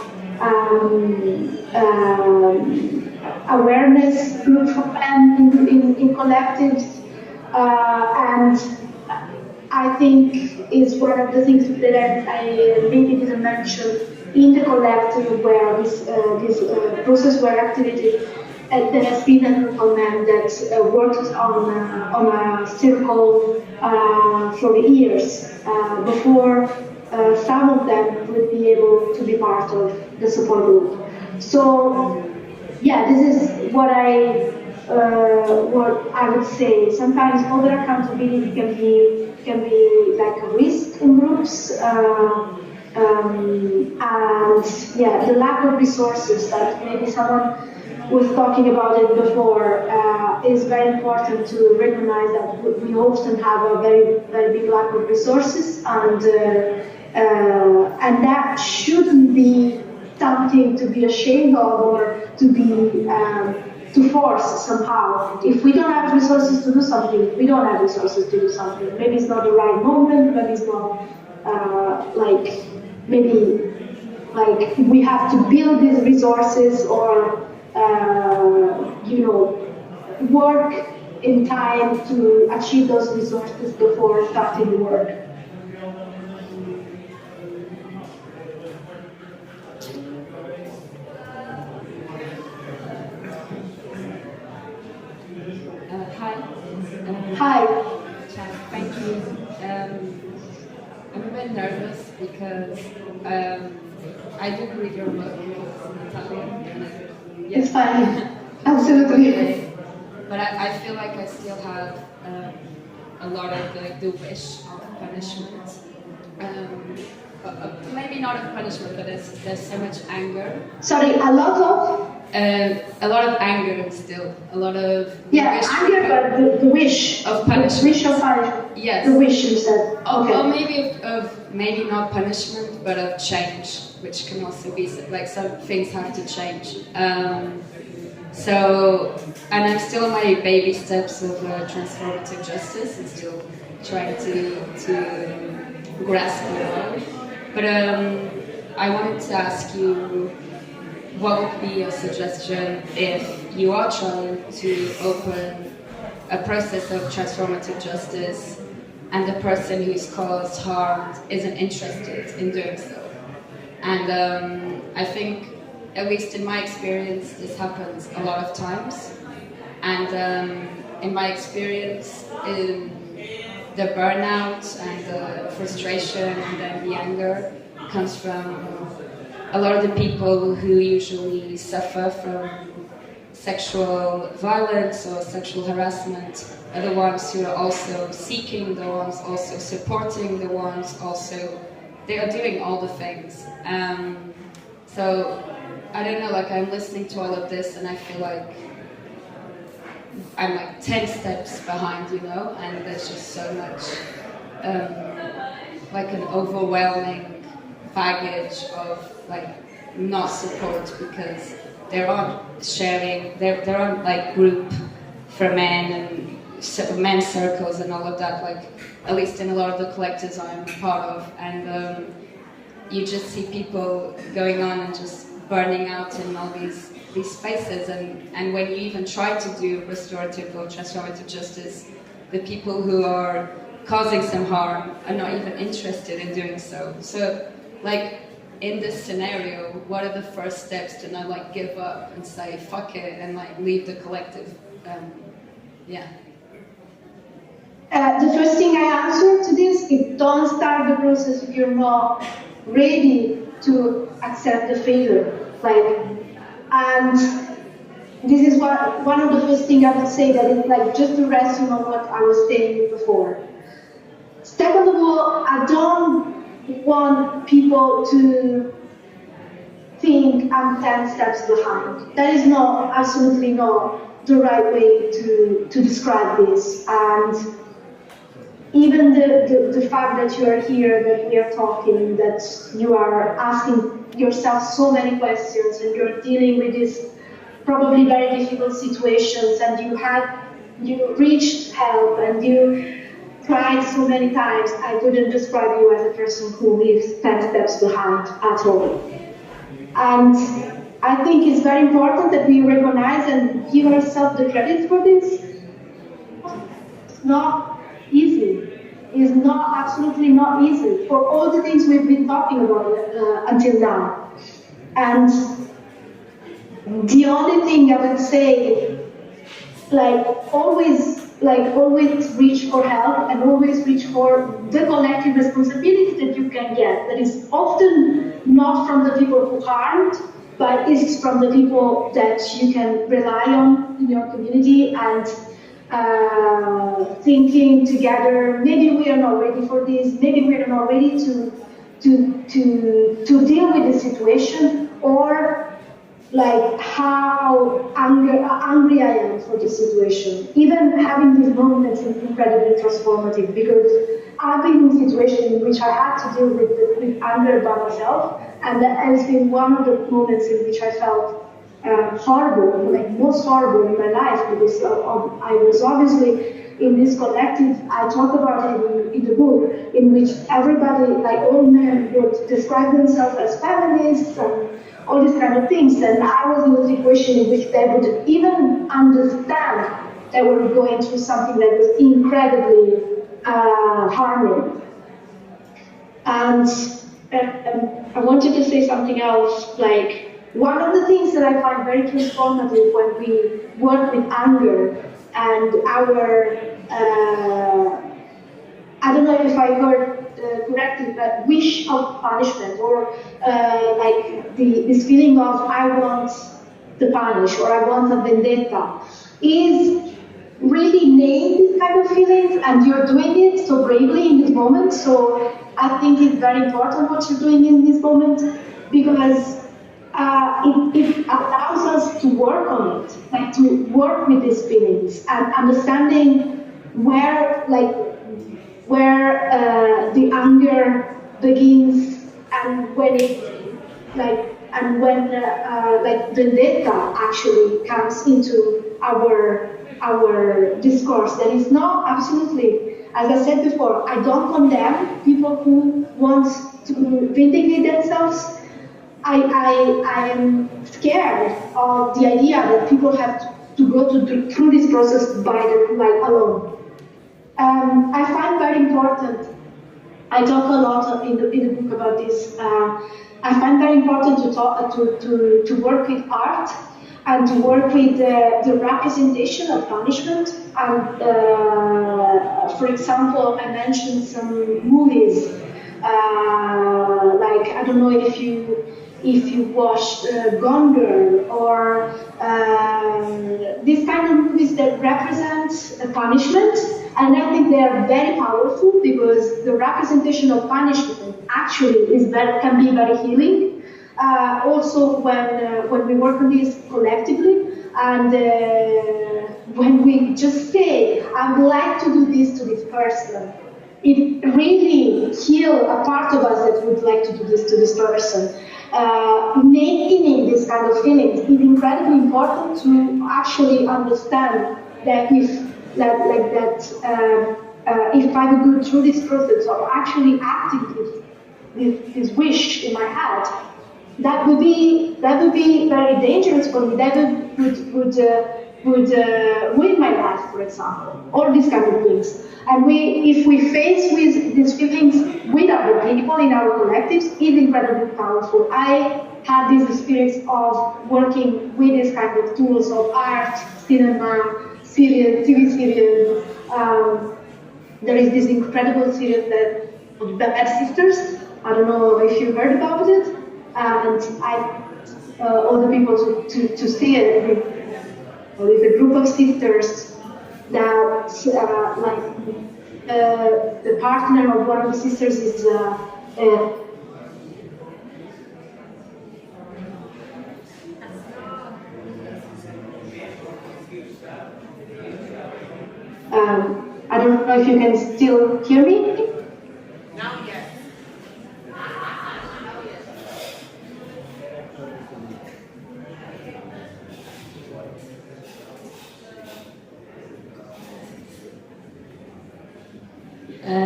awareness group for men in collectives, and I think is one of the things that I maybe didn't mention in the collective where this process were activated. There has been a group of men that worked on a circle for years before some of them would be able to be part of the support group. So, yeah, this is what I would say. Sometimes over accountability can be like a risk in groups, and yeah, the lack of resources that maybe someone was talking about it before is very important to recognize that we often have a very, very big lack of resources, and that shouldn't be something to be ashamed of or to be to force somehow. If we don't have resources to do something, we don't have resources to do something. Maybe it's not the right moment, maybe it's not maybe we have to build these resources or work in time to achieve those resources before starting the work. Hi. Thank you. I'm a bit nervous because I did read your book in Italian. Yes. It's fine. Absolutely. But I feel like I still have a lot of the wish of punishment. Maybe not of punishment, but there's so much anger. Sorry, a lot of? a lot of anger still, a lot of anger, but the wish of punishment. The wish of punishment. Yes. The wish, you said. Okay. Or maybe of maybe not punishment, but of change, which can also be like some things have to change. And I'm still on my baby steps of transformative justice and still trying to grasp it all. But I wanted to ask you, what would be your suggestion if you are trying to open a process of transformative justice and the person who's caused harm isn't interested in doing so? And I think, at least in my experience, this happens a lot of times. And in my experience, the burnout and the frustration and then the anger comes from a lot of the people who usually suffer from sexual violence or sexual harassment are the ones who are also seeking, the ones also supporting, the ones also, they are doing all the things. So I don't know, like I'm listening to all of this and I feel like I'm like 10 steps behind, you know, and there's just so much like an overwhelming baggage of like not support because there aren't sharing, there aren't like group for men and men's circles and all of that, like at least in a lot of the collectives I'm part of, and you just see people going on and just burning out in all these spaces, and when you even try to do restorative or transformative justice, the people who are causing some harm are not even interested in doing so. So, like, in this scenario, what are the first steps to not like give up and say fuck it and like leave the collective? The first thing I answer to this is don't start the process if you're not ready to accept the failure. And this is one of the first things I would say, that is like just to resume on what I was saying before. Second of all, I don't want people to think I'm 10 steps behind. That is absolutely not the right way to describe this. And even the fact that you are here, that we are talking, that you are asking yourself so many questions and you're dealing with these probably very difficult situations, and you reached help and you tried so many times, I couldn't describe you as a person who lives 10 steps behind at all. And I think it's very important that we recognize and give ourselves the credit for this. It's not easy. It's absolutely not easy for all the things we've been talking about until now. And the only thing I would say, always reach for help and always reach for the collective responsibility that you can get. That is often not from the people who harmed, but is from the people that you can rely on in your community, and thinking together, maybe we are not ready for this, maybe we are not ready to deal with the situation, or like how angry I am for the situation. Even having these moments is incredibly transformative, because I've been in situations in which I had to deal with anger by myself, and that has been one of the moments in which I felt horrible, like most horrible in my life, because I was obviously in this collective. I talk about it in the book, in which everybody, like all men, would describe themselves as feminists and all these kind of things, and I was in a situation in which they would even understand they were going through something that was incredibly harming. And I wanted to say something else, like, one of the things that I find very transformative when we work with anger and our, I don't know if I heard correctly, but wish of punishment, or like this feeling of I want to punish, or I want a vendetta, is really name these kind of feelings, and you're doing it so bravely in this moment. So I think it's very important what you're doing in this moment, because it allows us to work on it, like to work with these feelings and understanding where the anger begins and when vendetta actually comes into our discourse. That is not absolutely, as I said before, I don't condemn people who want to vindicate themselves. I am scared of the idea that people have to go through this process alone. I find very important, I talk a lot in the book about this, I find very important to work with art and to work with the representation of punishment. And for example, I mentioned some movies, like, I don't know if you watched Gone Girl or these kind of movies that represent punishment, and I think they are very powerful because the representation of punishment actually can be very healing. Also, when we work on this collectively, and when we just say, "I would like to do this to this person," it really heals a part of us that would like to do this to this person. Naming this kind of feelings is incredibly important to actually understand that if I would go through this process of actually acting this wish in my head, that would be very dangerous for me. That would ruin my life, for example, all these kind of things. And if we face with these feelings with other people in our collectives, it's incredibly powerful. I had this experience of working with these kind of tools of art, cinema, TV series. There is this incredible series of the Bad Sisters. I don't know if you heard about it. And I all the people to see it. It's a group of sisters that the partner of one of the sisters is I don't know if you can still hear me. Now, yes.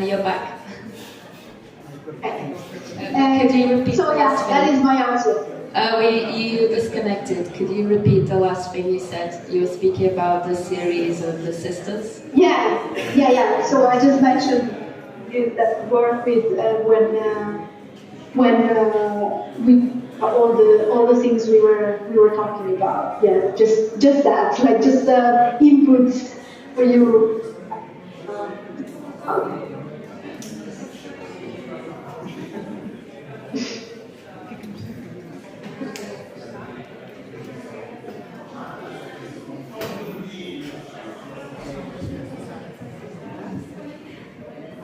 You're back. Could you repeat? So yeah, that is my answer. You disconnected. Could you repeat the last thing you said? You were speaking about the series of the sisters. Yeah. So I just mentioned that work with when we all the things we were talking about. Yeah, just that, like just inputs for you.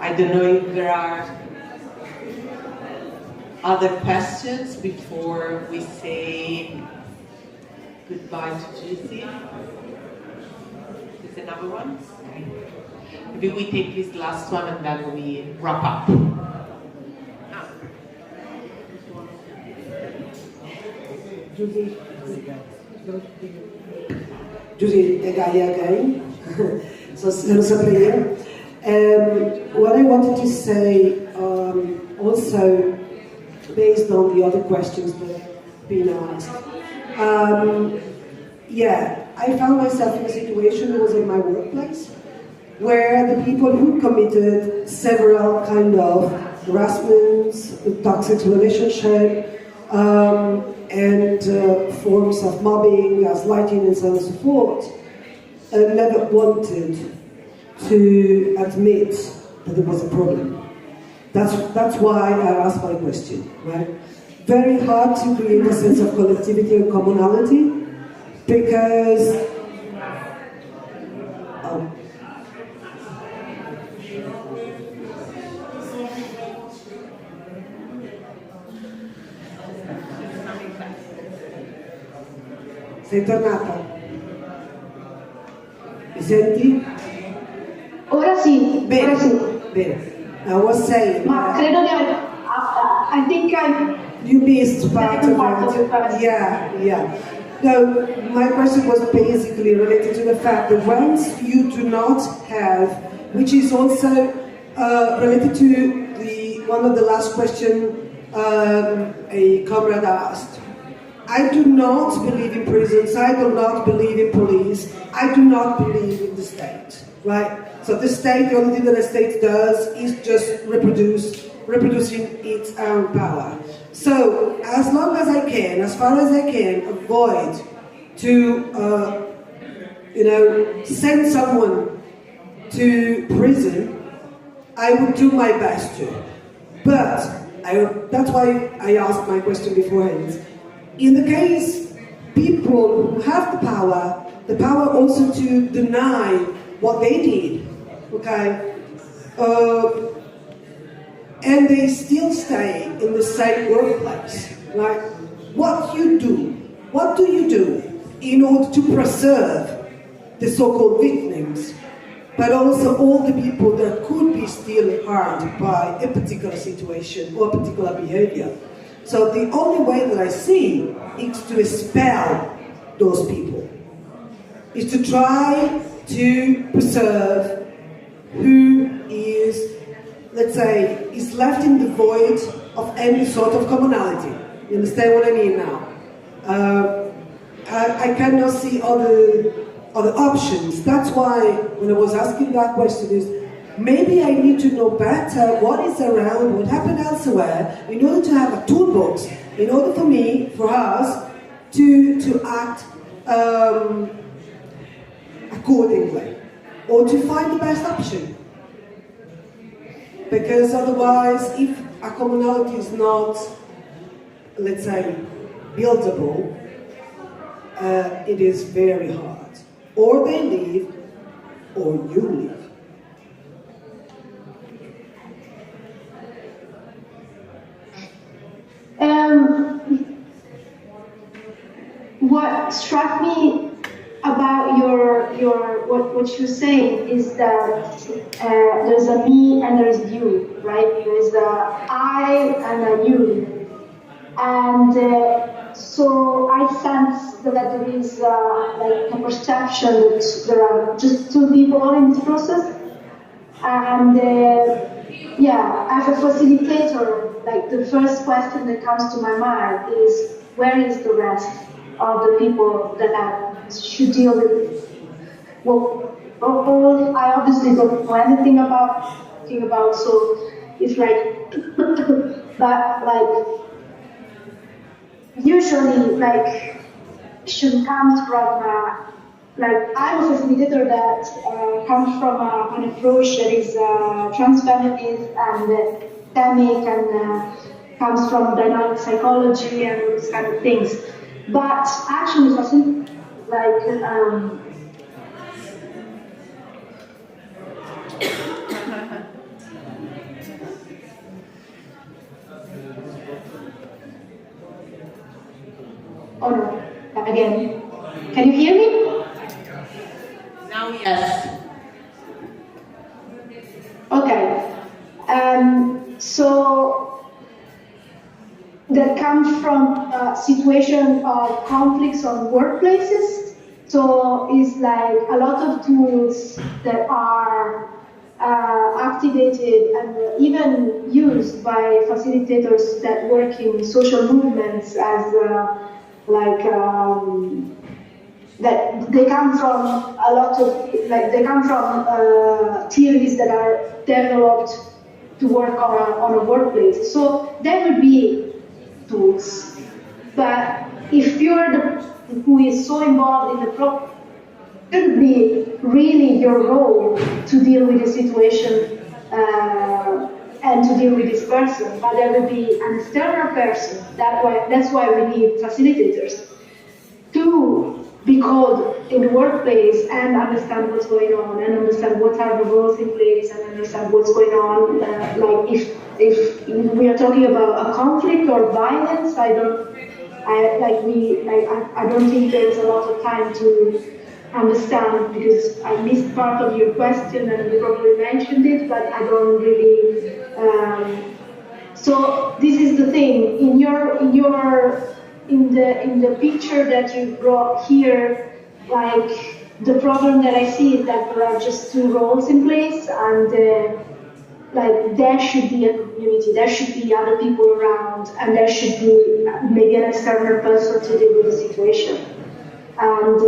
I don't know if there are other questions before we say goodbye to Giusi. Is another one? Okay. Maybe we take this last one and then we wrap up. Giusi, again. So, what I wanted to say, also based on the other questions that have been asked, I found myself in a situation, it was in my workplace, where the people who committed several kind of harassments, toxic relationship, and forms of mobbing, gaslighting, and so on and so forth, never wanted to admit that there was a problem. That's why I asked my question, right? Very hard to create a sense of collectivity and commonality, because Sei tornata? Mi senti? Ora sì, Bene, ora sì. bene. I was saying, Ma credo di aver... I think you missed part of it. Yeah. No, my question was basically related to the fact that once you do not have, which is also related to one of the last questions a comrade asked. I do not believe in prisons, I do not believe in police, I do not believe in the state, right? So the state, the only thing that the state does is just reproducing its own power. So as long as I can, as far as I can, avoid to, send someone to prison, I would do my best to. But that's why I asked my question beforehand. In the case, people who have the power also to deny what they did, okay? And they still stay in the same workplace, right? What do you do in order to preserve the so-called victims, but also all the people that could be still harmed by a particular situation or a particular behavior? So the only way that I see is to expel those people, is to try to preserve who is, let's say, is left in the void of any sort of commonality. You understand what I mean now? I cannot see other options. That's why when I was asking that question is, maybe I need to know better what is around, what happened elsewhere, in order to have a toolbox, in order for us to act accordingly, or to find the best option. Because otherwise, if a commonality is not, let's say, buildable, it is very hard. Or they leave, or you leave. What struck me about what you're saying is that there's a me and there's you, right? There's a I and a you, and so I sense that there is like a perception that there are just two people in this process, and as a facilitator, like the first question that comes to my mind is, where is the rest of the people that I should deal with? Well, I obviously don't know anything about, so it's like, but like, usually, like, should come from, like, I'm a facilitator that comes from an approach that is transfeminist and systemic and comes from dynamic psychology and those kind of things. But actually, like, oh no, again. Can you hear me? Now, yes. Okay. So that comes from a situation of conflicts on workplaces. So it's like a lot of tools that are activated and even used by facilitators that work in social movements as that they come from a lot of, like, they come from theories that are developed to work on a workplace. So there would be tools, but if you're the person who is so involved in the problem, it shouldn't be really your role to deal with the situation and to deal with this person, but there will be an external person. That's why we need facilitators to be called in the workplace and understand what's going on, and understand what are the roles in place, and understand what's going on. Like if we are talking about a conflict or violence, I I don't think there's a lot of time to understand, because I missed part of your question and you probably mentioned it, but I don't really. So this is the thing in the picture that you brought here. Like, the problem that I see is that there are just two roles in place, and like, there should be a community, there should be other people around, and there should be maybe an external person to deal with the situation. And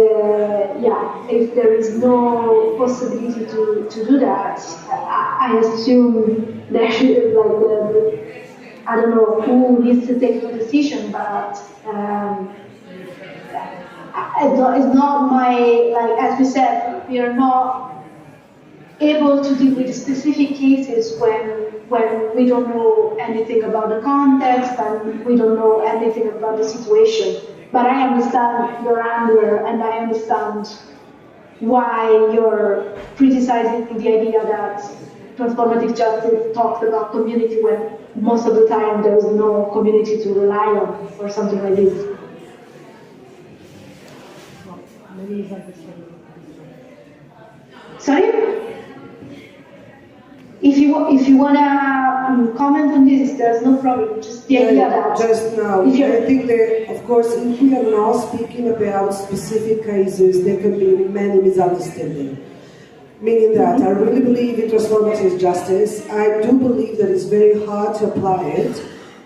yeah, if there is no possibility to do that, I assume there should, like, I don't know who needs to take the decision, but it's not my, like, as we said, we are not able to deal with specific cases when we don't know anything about the context and we don't know anything about the situation. But I understand your anger, and I understand why you're criticizing the idea that transformative justice talks about community when most of the time there is no community to rely on, or something like this. Sorry? If you wanna comment on this, there's no problem. Just the idea that just now, I think that, of course, if we are not speaking about specific cases, there can be many misunderstandings. Meaning that I really believe in transformative justice. I do believe that it's very hard to apply it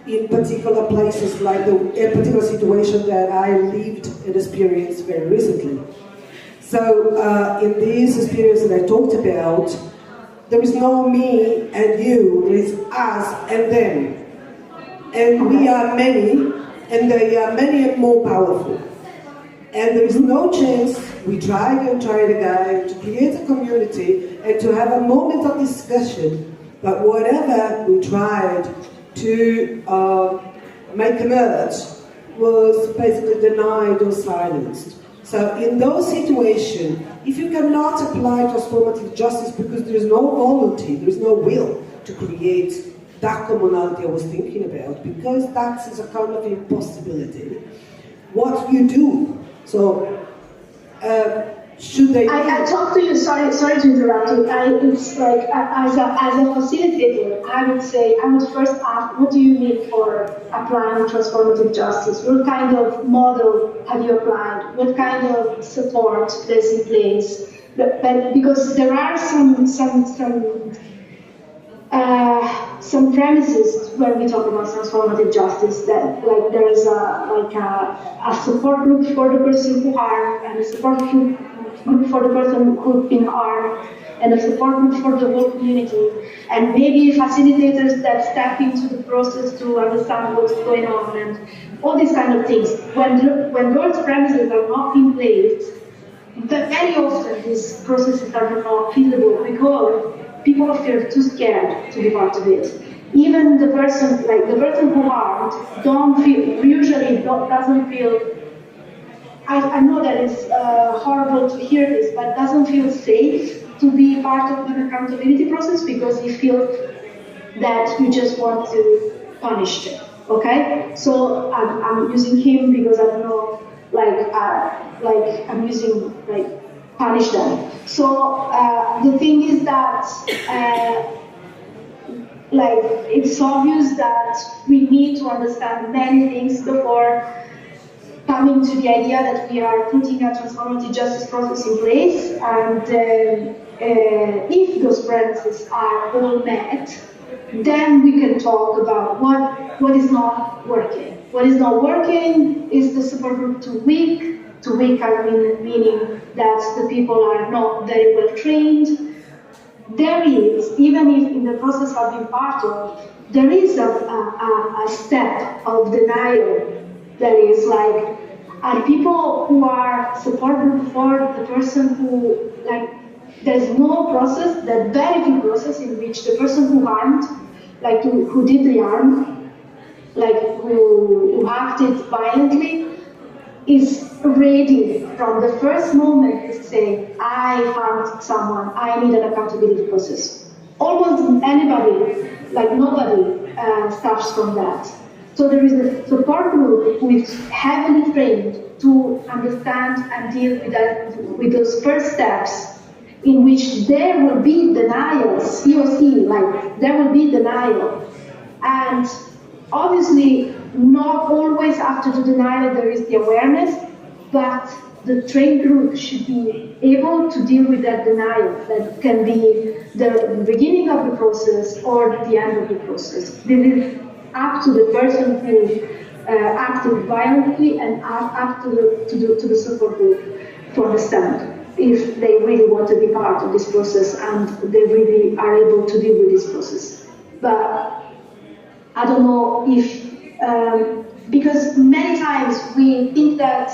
in particular places, like a particular situation that I lived and experienced very recently. So in this experience that I talked about, there is no me and you, there is us and them. And we are many, and they are many and more powerful. And there is no chance, we tried and tried again, to create a community and to have a moment of discussion, but whatever we tried to make emerge was basically denied or silenced. So in those situations, if you cannot apply transformative justice because there is no volunteer, there is no will to create that commonality I was thinking about, because that is a kind of impossibility, what you do? So, should they... I talk to you, sorry to interrupt you. It's like, as a facilitator, I would first ask, what do you mean for applying transformative justice? What kind of model have you applied? What kind of support is in place? But because there are some premises when we talk about transformative justice, that like there is a support group for the person who harmed, and a support group for the person who's been harmed, and a support group for the whole community, and maybe facilitators that step into the process to understand what's going on, and all these kind of things. When those premises are not in place, very often these processes are not feasible because people feel too scared to be part of it. Even the person who harmed, doesn't feel. I know that it's horrible to hear this, but doesn't feel safe to be part of an accountability process because he feels that you just want to punish them. Okay, so I'm using him because I don't know, I'm using punish them. So the thing is that it's obvious that we need to understand many things before coming to the idea that we are putting a transformative justice process in place, and if those premises are all met, then we can talk about what is not working. What is not working is the support group too weak. Too weak, I mean, meaning that the people are not very well trained. There is, even if in the process I've been part of, there is a step of denial that is like, are people who are support group for the person who, there's no process, that very few process in which the person who harmed, who did the harm, who acted violently, is ready from the first moment to say, I harmed someone, I need an accountability process. Almost anybody, nobody starts from that. So there is a support group who is heavily trained to understand and deal with those first steps, in which there will be denials, COC, like there will be denial. And obviously, not always after the denial there is the awareness, but the trained group should be able to deal with that denial. That can be the beginning of the process or the end of the process. This is up to the person who acted violently and up to the support group to understand if they really want to be part of this process and they really are able to deal with this process. But I don't know if, because many times we think that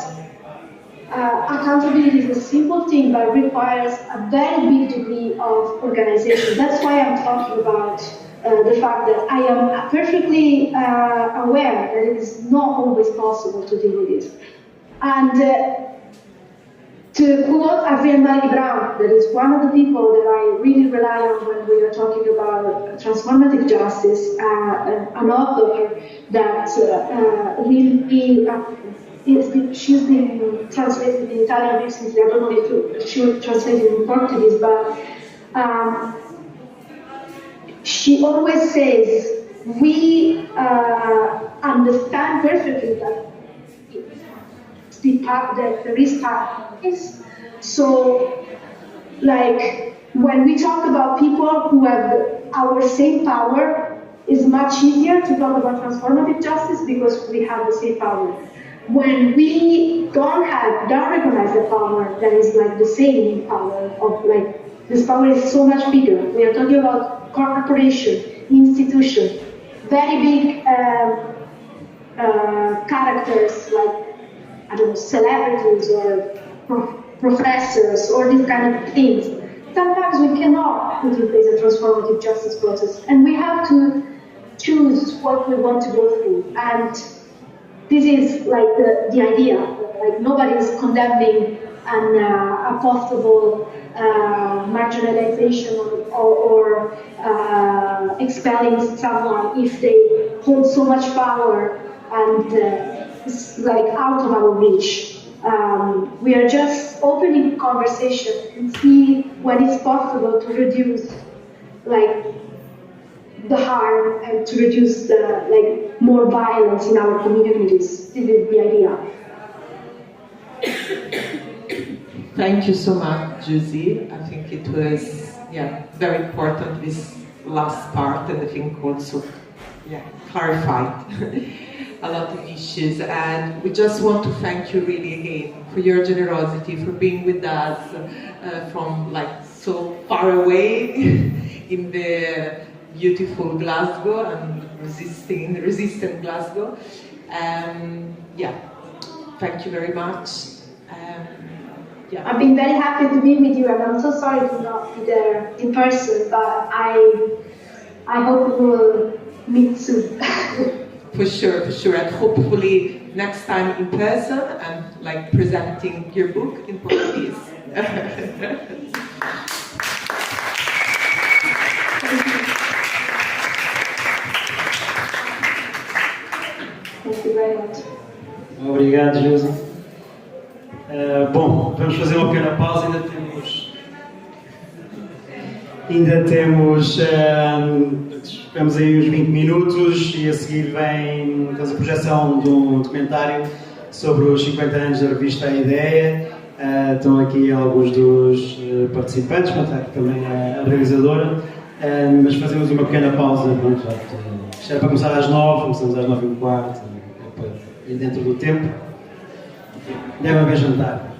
accountability is a simple thing but requires a very big degree of organization. That's why I'm talking about the fact that I am perfectly aware that it is not always possible to deal with it. And to quote Adrienne Brown, that is one of the people that I really rely on when we are talking about transformative justice, an author that really she's been translated in Italian recently. I don't know if she was translated in Portuguese, but she always says, we understand perfectly that there is practice. So, like, when we talk about people who have our same power, it's much easier to talk about transformative justice because we have the same power. When we don't recognize the power that is like the same power of like, this power is so much bigger. We are talking about corporation, institution, very big characters like, I don't know, celebrities or professors or these kind of things. Sometimes we cannot put in place a transformative justice process, and we have to choose what we want to go through. And this is like the idea. Like, nobody is condemning a possible marginalization or expelling someone if they hold so much power and it's like out of our reach. We are just opening conversation and see when it's possible to reduce like the harm and to reduce the like more violence in our communities. This is the idea. Thank you so much, Giusi. I think it was very important, this last part, and I think also clarified a lot of issues. And we just want to thank you really again for your generosity, for being with us from like so far away in the beautiful Glasgow and resistant Glasgow. Thank you very much. I've been very happy to be with you, and I'm so sorry to not be there in person, but I hope we will meet soon. For sure, and hopefully next time in person and like presenting your book in Portuguese. Thank you very much. Obrigado, Giusi. Bom, vamos fazer uma pequena pausa. Ficamos aí uns 20 minutos e a seguir vem a projeção de um documentário sobre os 50 anos da revista A Ideia. Estão aqui alguns dos participantes, aqui também a realizadora, mas fazemos uma pequena pausa. Isto era para começar às 9, começamos às 9h15, para ir dentro do tempo. Deve haver jantar.